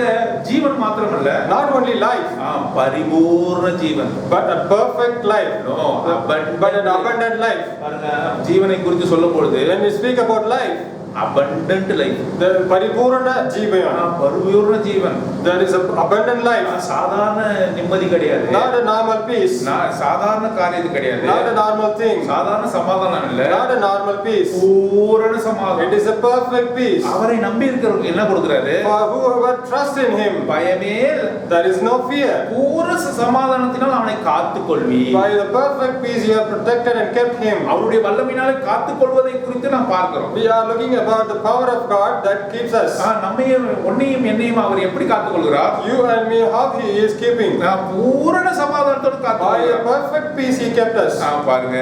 ஜீவன் மாத்திரமல்ல, Not only life, பரிபூர்ண ஜீவன். but a perfect life. No, But an abundant life. பாருங்க, ஜீவனை குறித்து சொல்லும் பொழுது When we speak about life, abundant life, the paripurna jeevan, பரிபூர்ண ஜீவன். there is a abundant life. சாதாரண நிம்மதி கிடையாது, Not a normal peace, சாதாரண காரியம் கிடையாது, not a normal thing, சாதாரண சமாதானம் இல்ல, not a normal peace. பூரண சமாதானம். It is a perfect peace. அவரை நம்பி இருக்கிறவங்க என்ன கொடுக்கிறாரு? For whoever trusts in him, பயமே இல்ல. there is no fear. பூரண சமாதானத்தினால் அவனை காத்துக்கொள்வி. By the perfect peace you have protected and kept him. அவருடைய வல்லமையினாலே காத்துக்கொள்வதை குறித்து நாம் பார்க்கிறோம். We are looking about the power of God that keeps us. நம்மையும் உன்னையும் என்னையும் அவர் எப்படி காத்துக்கொள்கிறார்? You and me, how he is keeping. பூரண சமாதானத்தோடு By a காத்துக்கொள்கிறார். perfect peace he kept us. பாருங்க,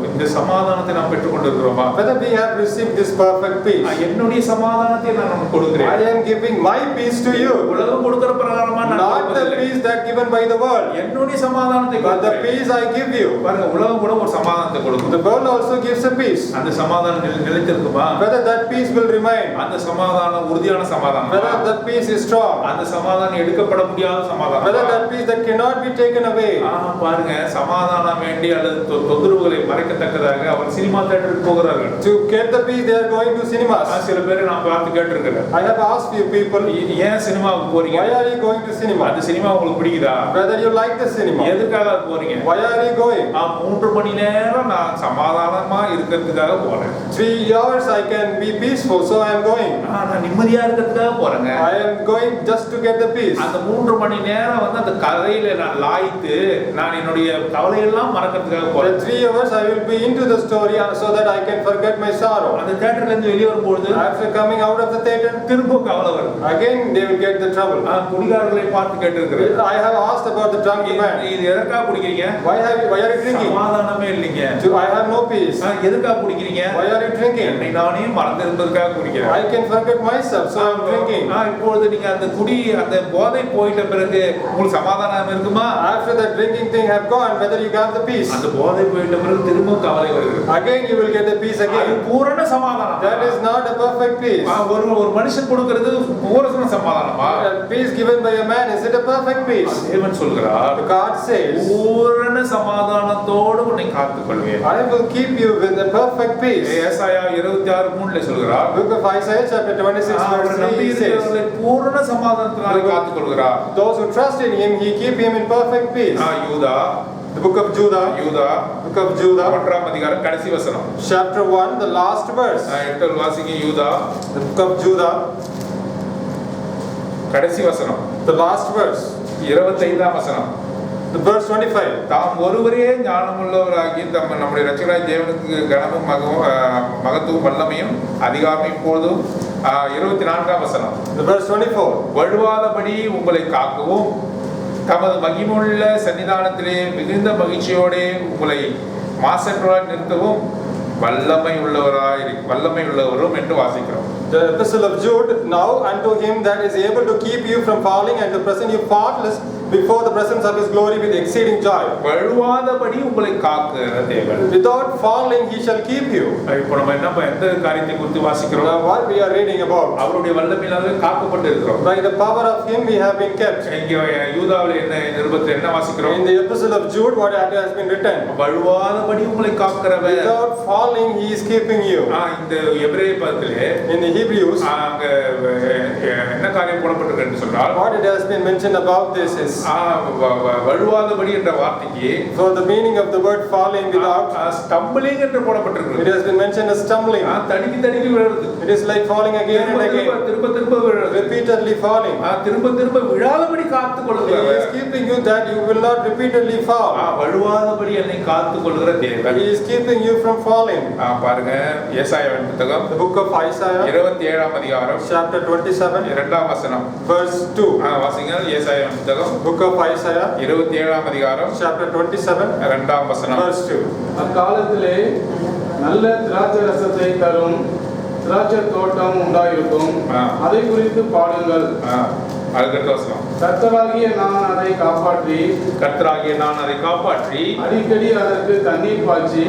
இந்த சமாதானத்தை நாம் பெற்றுக்கொண்டிருக்கிறோமா? Whether we have received this perfect peace. என்னுடைய சமாதானத்தை நான் உனக்கு கொடுக்கிறேன். I am giving my peace to you. உலகம் கொடுக்கிற பிரகாரமா நான் Not the கொடுப்பதில்லை. peace that given by the world, என்னுடைய சமாதானத்தை but the கொடுக்கிறேன். peace I give you. பாருங்க, உலகம் கூட ஒரு சமாதானத்தை கொடுக்கும். The world also gives a peace. அந்த சமாதானம் நிலைத்திருக்குமா? Whether that peace will remain, அந்த சமாதானம் உறுதியான சமாதானம், whether that peace is strong, அந்த சமாதானம் எடுக்கப்பட முடியாத whether சமாதானம். that peace that cannot be taken away. பாருங்க, சமாதானம் வேண்டி அல்லது தொந்தரவுகளை மறைக்கத்தக்கதாக அவர் சினிமா தியேட்டருக்கு போகிறார்கள். To get the peace they are going to cinemas. சில பேர் நான் பார்த்து கேட்டிருக்கிறேன், I have asked few people, ஏன் சினிமாவுக்கு போறீங்க? why are you going to cinema? அந்த சினிமா உங்களுக்கு பிடிக்குதா? Whether you like the cinema, எதுக்காக போறீங்க? why are you going? 3 மணி நேரம் நான் சமாதானமா இருக்கிறதுக்காக போறேன். 3 hours I can be peaceful, so I am going. நான் நிம்மதியா இருக்கிறதுக்காக போறேங்க. I am going just to get the peace. அந்த 3 மணி நேரம் வந்து அந்த கதையில நான் லாய்த்து நான் என்னுடைய கவலையெல்லாம் மறக்கிறதுக்காக For போறேன். 3 hours I will be into the story so that I can forget my sorrow. அந்த தியேட்டர்ல இருந்து வெளியே வரும்போது After coming out of the theater, திரும்ப கவலை வரும். again they will get the trouble. குடிகாரர்களை பார்த்து கேட்டிருக்கிறேன், I have asked about the drunk man. இது எதற்காக குடிக்கிறீங்க? Why are you drinking? சமாதானமே இல்லைங்க. I have no peace. எதுக்காக குடிக்கிறீங்க? Why are you drinking? என்னை நானே மறந்து இருப்பதற்காக குடிக்கிறேன். I can forget myself, so I am drinking. இப்பொழுது நீங்க அந்த குடி அந்த போதை போயிட்ட பிறகு உங்களுக்கு சமாதானம் இருக்குமா? After the drinking thing have gone, whether you got the peace, அந்த போதை போயிட்ட பிறகு திரும்ப கவலை வருகிறது. again you will get the peace அது again. பூரண சமாதானம். That is not a perfect peace. ஒரு மனுஷன் கொடுக்கிறது பூரண சமாதானமா? A peace given by a man, is it a perfect peace? தேவன் சொல்கிறார், God says, பூரண சமாதானத்தோடு உன்னை காத்துக்கொள்வேன். I will keep you with the perfect peace. ஏசாயா 26:3 சொல்கிறார், Book of Isaiah chapter 26 verse 3 says, பூரண சமாதானத்தினாலே காத்துக்கொள்கிறார். those who trust in him, he keep him in perfect peace. யூதா, The book of Judah, book of Judah, 1ஆம் அதிகாரம் கடைசி வசனம். chapter 1, the last verse. எடுத்து வாசிங்க. யூதா The book of Judah, கடைசி வசனம், the last verse, 25ஆம் வசனம். the verse 25. தாம் ஒருவரே ஞானமுள்ளவராகி நம்முடைய இரட்சகராகிய தேவனுக்கு கனமும் மகத்துவம் வல்லமையும் அதிகாரமும் இப்பொழுதும் 24ஆம் வசனம். The verse 24. வழுவாதபடி உங்களை காக்கவும் தமது மகிமுள்ள சன்னிதானத்திலே மிகுந்த மகிழ்ச்சியோடே உங்களை மாசற்றவராய் நிறுத்தவும் வல்லமை உள்ளவரும் என்று வாசிக்கிறோம். The epistle of Jude, now unto him that is able to keep you from falling and to present you faultless before the presence of his glory with exceeding joy. வழுவாதபடி உங்களை காக்குகிற தேவன். Without falling he shall keep you. இப்போ நம்ம எந்த காரியத்தை குறித்து வாசிக்கிறோம்? Now what we are reading about, அவருடைய வல்லமையினாலே காக்கப்பட்டு இருக்கிறோம். by the power of him we have been kept. இங்கே யூதாவில் நிருபத்தில் என்ன வாசிக்கிறோம்? In the epistle of Jude what has been written, வழுவாதபடி உங்களை காக்கிறவர். without falling he is keeping you. இந்த எபிரேய பதத்திலே In the Hebrews, அங்க என்ன காரியம் போடப்பட்டிருக்கு என்று சொன்னால், what it has been mentioned about this is, வழுவாதபடி என்ற வார்த்தைக்கு for the meaning of the word falling without, stumbling என்று போடப்பட்டிருக்கு. it has been mentioned as stumbling. தடுக்கி விழுறது. It is like falling again and again, திரும்ப விழுறது. repeatedly falling. திரும்ப விழாதபடி காத்துக் He கொள்ளுகிறார். is keeping keeping you that you will not repeatedly fall. வழுவாதபடி என்னை காத்துக் கொள்கிற தேவன். He is keeping you from falling. பாருங்க ஏசாயாவின் புத்தகம் The book of Isaiah, 27ஆம் அதிகாரம் chapter 27, 2ஆம் வசனம். verse 2. வாசிங்க ஏசாயாவின் புத்தகம் Book of Isaiah, 27ஆம் அதிகாரம் chapter 27, 2ஆம் வசனம். verse 2. அக்காலத்திலே நல்ல திராட்சை ரசத்தை தரும் திராட்சை தோட்டம் உண்டாயிருக்கும். அதை குறித்து பாடுங்கள். அதுக்கடுத்த வசனம். கர்த்தராகிய நான் அதை காப்பாற்றி கர்த்தராகிய நான் அதை காப்பாற்றி அடிக்கடி அதற்கு தண்ணீர் பாய்ச்சி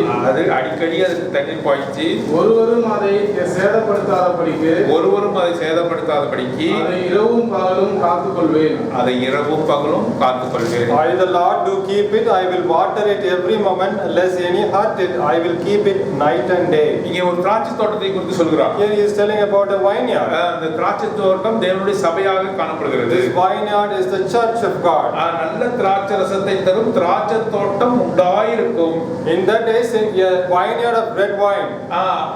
அடிக்கடி அதுக்கு தண்ணீர் பாய்ச்சி ஒருவரும் அதை சேதப்படுத்தாதபடிக்கு அதை இரவும் பகலும் காத்துக்கொள்வேன். I the Lord do keep it, I will water it every moment, lest any hurt it, I will keep it night and day. இங்கே ஒரு திராட்சை தோட்டத்தை குறித்து சொல்கிறார். Here he is telling about a vineyard. அந்த திராட்சை தோட்டம் தேவனுடைய சபையாக காணப்படுகிறது. This vineyard is the church of God. நல்ல திராட்சை ரசத்தை தரும் திராட்சை தோட்டம் உண்டாயிருக்கும். In that days a vineyard of red wine.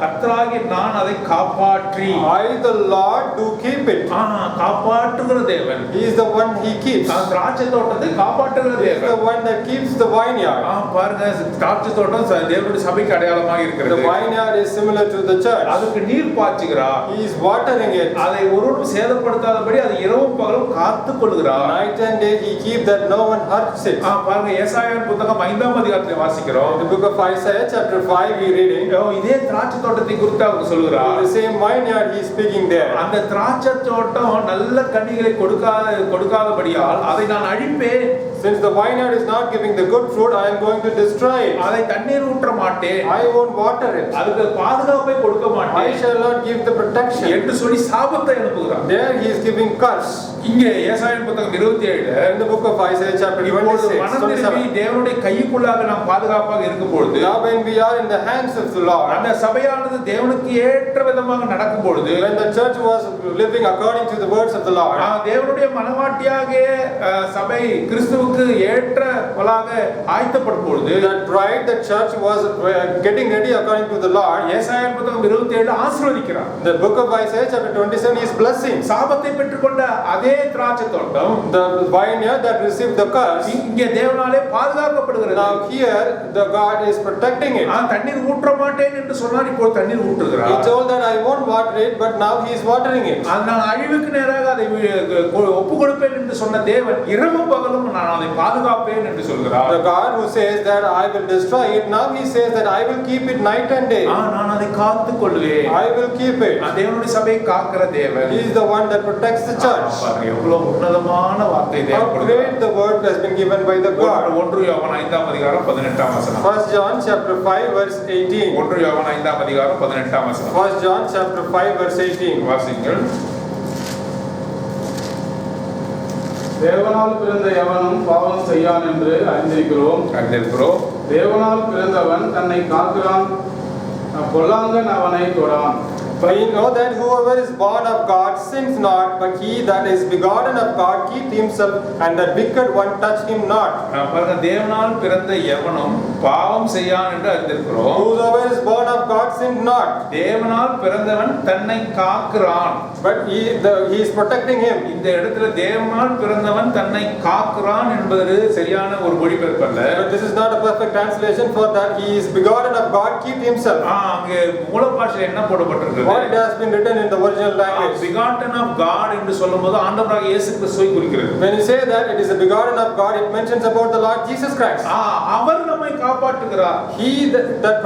கர்த்தராகிய நான் அதை காப்பாற்றி I the Lord do keep it. காப்பாற்றுகிற தேவன். He is the one he keeps. திராட்சை தோட்டத்தை காப்பாற்றுகிற He is தேவன். the one that keeps the vineyard. பாருங்க திராட்சை தோட்டம் தேவனுடைய சபைக்கு அடையாளமாக The இருக்கிறது. vineyard is similar to the church. அதுக்கு நீர் பாய்ச்சுகிறார். He is watering it. அதை ஒருவரும் சேதப்படுத்தாதபடி அது இரவும் பகலும் காத்துக் கொள்கிறார். Night and day he keeps that no one hurts it. பாருங்க ஏசாயாவின் புத்தகம் 5ஆம் அதிகாரத்தை வாசிக்கிறோம். In the book of Isaiah chapter 5 we reading. இதே திராட்சை தோட்டத்தை குறித்து அவர் சொல்கிறார். The same vineyard he is speaking there. அந்த திராட்சை தோட்டம் நல்ல கனிகளை கொடுக்காதபடியால் அதை நான் அழிப்பேன். Since the vineyard is not giving the good fruit, I am going to destroy it. அதை தண்ணீர் ஊற்ற மாட்டேன். I won't water it. அதுக்கு பாதுகாப்பை கொடுக்க I மாட்டேன் shall not give the protection. என்று சொல்லி சாபத்தை அனுப்புகிறார். There he is giving curse. இங்கே ஏசாயாவின் புத்தகம் 27 In the book of Isaiah chapter இப்பொழுது 26, மனம் திரும்பி 27. தேவனுடைய கைக்குள்ளாக நாம் பாதுகாப்பாக இருக்கும் பொழுது Now when we are in the hands of the Lord, அந்த சபையானது தேவனுக்கு ஏற்ற விதமாக நடக்கும் பொழுது when the church was living according to the words of the Lord, தேவனுடைய மனவாட்டியாகிய சபை கிறிஸ்துவுக்கு ஏற்றவளாக ஆயத்தப்படும் பொழுது that bride, the church was getting ready according to the Lord. ஏசாயாவின் புத்தகம் 27 ஆசீர்வதிக்கிறார். The book of Isaiah chapter 27 is blessing. சாபத்தை பெற்றுக்கொண்ட அதே திராட்சை தோட்டம் The vineyard that received the curse, இங்கே தேவனாலே பாதுகாக்கப்படுகிறது. now here the God is protecting it. தண்ணீர் ஊற்ற மாட்டேன் என்று சொன்னார், இப்போ தண்ணீர் He ஊற்றுகிறார். told that I won't water it, but now he is watering it. நான் அழிவுக்கு நேராக அதை ஒப்பு கொடுப்பேன் என்று சொன்ன தேவன் இரவும் பகலும் நான் அதை பாதுகாப்பேன் என்று சொல்கிறார். The God who says that I will destroy it, now he says that I will keep it night and day. நான் அதை காத்துக் கொள்வேன். I will keep it. தேவனுடைய சபையை காக்கிற தேவன். He is the one that protects the church. எவ்வளவு உன்னதமான வார்த்தை How தேவன் great the word has been given by the God. 1 யோவான் 5ஆம் அதிகாரம் 18ஆம் வசனம். 1 John chapter 5 verse 18. 1 யோவான் 5ஆம் அதிகாரம் 18ஆம் வசனம். 1 John chapter 5 verse 18. வாசிங்கள். தேவனால் பிறந்த எவனும் பாவம் செய்யான் என்று அறிந்திருக்கிறோம். தேவனால் பிறந்தவன் தன்னை காக்கிறான், பொல்லாங்கன் அவனை தொடான். For ye know that whoever is born of God sins not, but he that is begotten of God keeps himself, and that wicked one touch him not. பாருங்க தேவனால் பிறந்த எவனும் பாவம் செய்யான் என்று அறிந்திருக்கிறோம். Whoever is born of God sins not. தேவனால் பிறந்தவன் தன்னை காக்கிறான். But he is protecting him. இந்த இடத்துல தேவனால் பிறந்தவன் தன்னை காக்கிறான் என்பது சரியான ஒரு மொழிபெயர்ப்பு அல்ல. But this is not a perfect translation for that he is begotten of God keep himself. அங்கே மூல பாஷையில் என்ன போடப்பட்டிருக்கிறது? What has been written in the original language? Begotten of God என்று சொல்லும்போது ஆண்டவராகிய இயேசு கிறிஸ்துவை குறிக்கிறது. When you say that it is a begotten of God, it mentions about the Lord Jesus Christ. அவர் நம்மை காப்பாற்றுகிறார். He that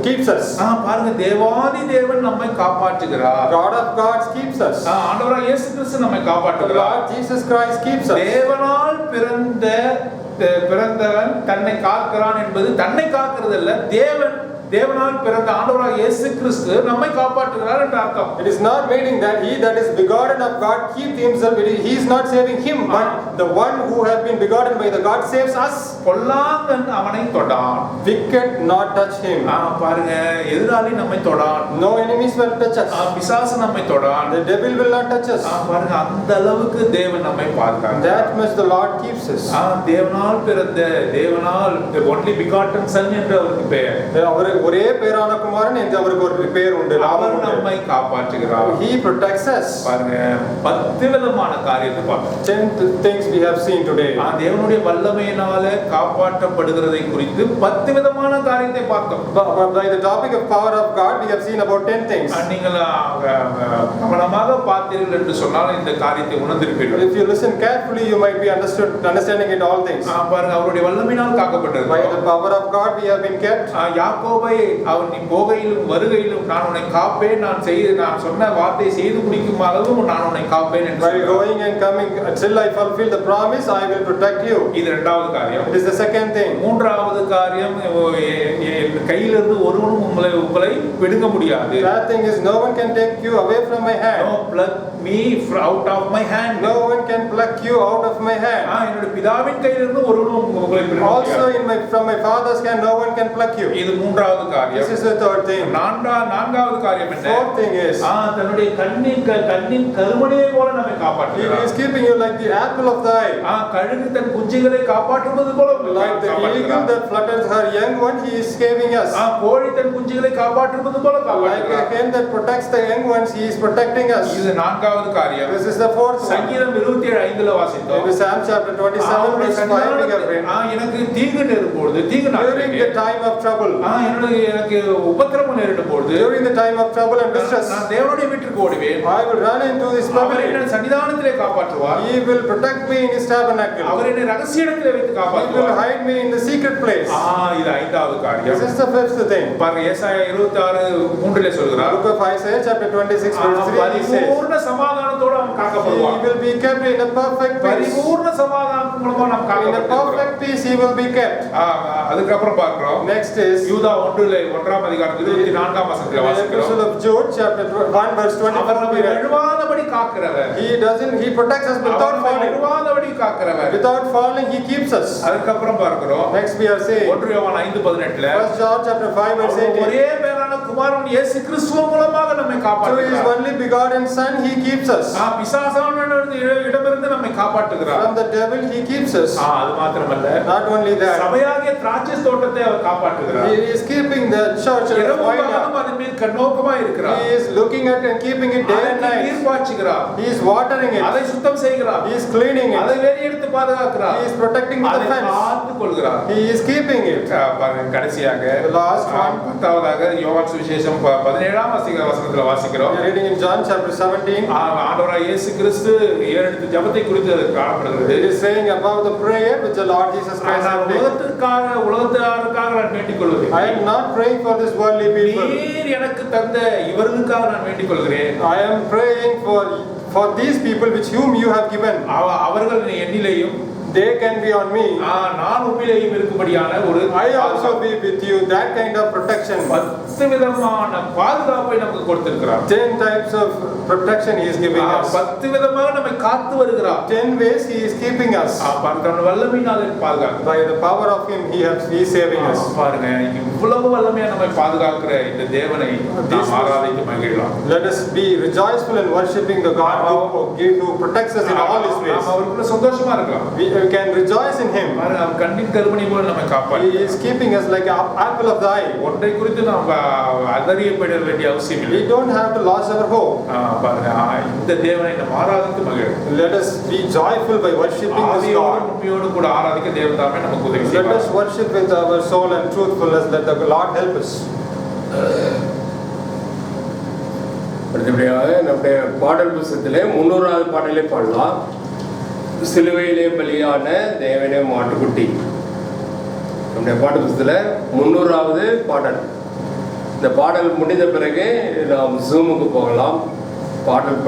keeps us. பாருங்க தேவாதி தேவன் நம்மை காப்பாற்றுகிறார். God of gods keeps us. ஆண்டவராகிய இயேசு கிறிஸ்து நம்மை காப்பாற்றுகிறார். Lord Jesus Christ keeps us. தேவனால் பிறந்தவன் தன்னை காக்கிறான் என்பது தன்னை காக்கிறது அல்ல, தேவனால் பிறந்த ஆண்டவராகிய இயேசு கிறிஸ்து நம்மை காப்பாற்றுகிறார் என்று அர்த்தம். It is not meaning that he that is begotten of God keep himself. He is not saving him, but the one who has been begotten by the God saves us. பொல்லாங்கன் அவனை தொடான். Wicked not touch him. பாருங்க எதிராளி நம்மை தொடான். No enemies will touch us. பிசாசு நம்மை தொடான். The devil will not touch us. பாருங்க அந்த அளவுக்கு தேவன் நம்மை பாதுகாக்கிறார். That much the Lord keeps us. தேவனால் பிறந்த தேவனால் only begotten son என்று அவருக்கு பெயர். ஒரே பேரான குமாரன் என்று அவருக்கு ஒரு பேர் உண்டு. அவர் நம்மை காப்பாற்றுகிறார். He protects us. பாருங்க 10 விதமான காரியத்தை பார்த்தோம். 10 things we have seen today. தேவனுடைய வல்லமையினால காப்பாற்றப்படுகிறதை குறித்து 10 விதமான காரியத்தை பார்த்தோம். By the topic of power of God, we have seen about 10 things. நீங்கள் கவனமாக பார்த்தீர்கள் என்று சொன்னால் இந்த காரியத்தை உணர்ந்திருப்பீர்கள். If you listen carefully, you might be understanding it all things. பாருங்க அவருடைய வல்லமையினால் காக்கப்பட்டிருக்கிறோம். By the power of God, we have been kept. யாக்கோபை அவன் நீ போகையிலும் வருகையிலும் நான் உன்னை காப்பேன், நான் சொன்ன வார்த்தையை செய்து முடிக்கும் அளவும் நான் உன்னை காப்பேன் என்று By going and coming until I fulfill the promise, I will protect you. இது இரண்டாவது காரியம். It is the second thing. மூன்றாவது காரியம் கையிலிருந்து ஒருவனும் உங்களை பிடுங்க முடியாது. That thing is no one can take you away from my hand. No pluck me out of my hand. No one can pluck you out of my hand. என்னுடைய பிதாவின் கையிலிருந்து ஒருவனும் உங்களை பிடுங்க முடியாது. Also from my father's hand no one can pluck you. இது மூன்றாவது காரியம். This is the third thing. நான்காவது காரியம் என்ன? Fourth thing is தன்னுடைய கண்ணின் கருமணியை போல நம்மை காப்பாற்றுகிறார். He is keeping you like the apple of the eye. கழுகு தன் குஞ்சுகளை காப்பாற்றுவது போல like the eagle that flutters her young one, he is saving us. கோழி தன் குஞ்சுகளை காப்பாற்றுவது போல like a hen that protects the young ones, he is protecting us. இது நான்காவது காரியம். This is the fourth one. சங்கீதம் 27:5 வாசித்தோம். In Psalm chapter 27 verse 5 we have read. எனக்கு தீங்கு நேரும்போது during the time of trouble. எனக்கு உபத்திரவம் நேரிடும்போது during the time of trouble and distress. நான் தேவனுடைய வீட்டுக்கு ஓடுவேன். I will run into his pavilion. அவர் என்னை சன்னிதானத்திலே காப்பாற்றுவார். He will protect me in his tabernacle. அவர் என்னை ரகசிய இடத்திலே வைத்து காப்பாற்றுவார். He will hide me in the secret place. இது ஐந்தாவது காரியம். This is the fifth thing. பாருங்க ஏசாயா 26:3 சொல்கிறார். Book of Isaiah chapter 26 verse 3 he says. பரிபூர்ண சமாதானத்தோடு அவன் காக்கப்படுவான். He will be kept in a perfect peace. பரிபூர்ண சமாதானத்தின் மூலமா நாம் in a perfect peace he will be kept. அதுக்கு அப்புறம் பார்க்கிறோம். Next is யூதா 1:1 அதிகாரம் 24 வசனத்திலே வாசிக்கிறோம். Epistle of Jude chapter 1 verse 24 we read. எழுவாதபடி காக்கிறவர். He protects us without falling. எழுவாதபடி காக்கிறவர். Without falling he keeps us. அதுக்கு அப்புறம் பார்க்கிறோம். Next we are saying 1 யோவான் 5:18 First John chapter 5 verse 18. ஒரே பேரான குமாரன் இயேசு கிறிஸ்து மூலமாக நம்மை காப்பாற்றுகிறார். Through his only begotten son he keeps us. பிசாசானவனிடமிருந்து நம்மை காப்பாற்றுகிறார். From the devil he keeps us. அது மாத்திரமல்ல. Not only that. சபையாகிய திராட்சை தோட்டத்தை அவர் காப்பாற்றுகிறார். He is keeping the church and the vineyard. அதன் மேல் கண்ணோக்கமாய் இருக்கிறார். He is looking at and keeping it day and night. நீர் பாய்ச்சுகிறார். He is watering it. அதை சுத்தம் செய்கிறார். He is cleaning it. அதை வேலி எடுத்து பாதுகாக்கிறார். He is protecting the fence. காத்துக் கொள்கிறார். He is keeping it. கடைசியாக The last one. 10வது யோவான் சுவிசேஷம் 17ஆம் வசனத்துல வாசிக்கிறோம். We are reading in John chapter 17. ஆண்டவராகிய இயேசு கிறிஸ்து ஏறெடுத்த ஜெபத்தை குறித்து காணப்படுகிறது. It is saying about the prayer which the Lord Jesus Christ has prayed. உலகத்தாருக்காக நான் வேண்டிக் கொள்கிறேன். I am not praying for this worldly people. நீர் எனக்கு தந்த இவர்களுக்காக நான் வேண்டிக் கொள்கிறேன். I am praying for these people which whom you have given. அவர்கள் என்னிலேயும் they can be on me. நான் உம்மிலேயும் இருக்கும்படியான ஒரு I also be with you. That kind of protection. 10 விதமான பாதுகாப்பை நமக்கு கொடுத்திருக்கிறார். 10 types of protection he is giving us. 10 விதமாக நம்மை காத்து வருகிறார். 10 ways he is keeping us. தன் வல்லமையினாலே பாதுகாக்கிறார். By the power of him he is saving us. பாருங்க இவ்வளவு வல்லமையா நம்மை பாதுகாக்கிற இந்த தேவனை நாம் ஆராதித்து மகிழலாம். Let us be rejoiceful in worshiping the God who protects us in all his ways. நாம் அவருக்குள்ள சந்தோஷமா இருக்கலாம். We can rejoice in him. கண்ணின் கருமணி போல நம்மை காப்பாற்றுகிறார். He is keeping us like an apple of the eye. ஒன்றை குறித்து நாம் அதறியப்பட வேண்டிய அவசியம் இல்லை. We don't have to lose our hope. பாருங்க இந்த தேவனை நாம் ஆராதித்து மகிழலாம். Let us be joyful by worshiping this God. உண்மையோடு கூட ஆராதிக்க தேவன் தாமே நமக்கு உதவி செய்வார். Let us worship with our soul and truthfulness. Let the Lord help us. அடுத்தபடியாக நம்முடைய பாடல் புத்தகத்திலே 300வது பாடலை பாடலாம். சிலுவையிலே பலியான தேவனே மாட்டுக்குட்டி. நம்முடைய பாடல் புத்தகத்தில் 300வது பாடல். இந்த பாடல் முடிந்த பிறகு நாம் ஜூமுக்கு போகலாம். பாடல்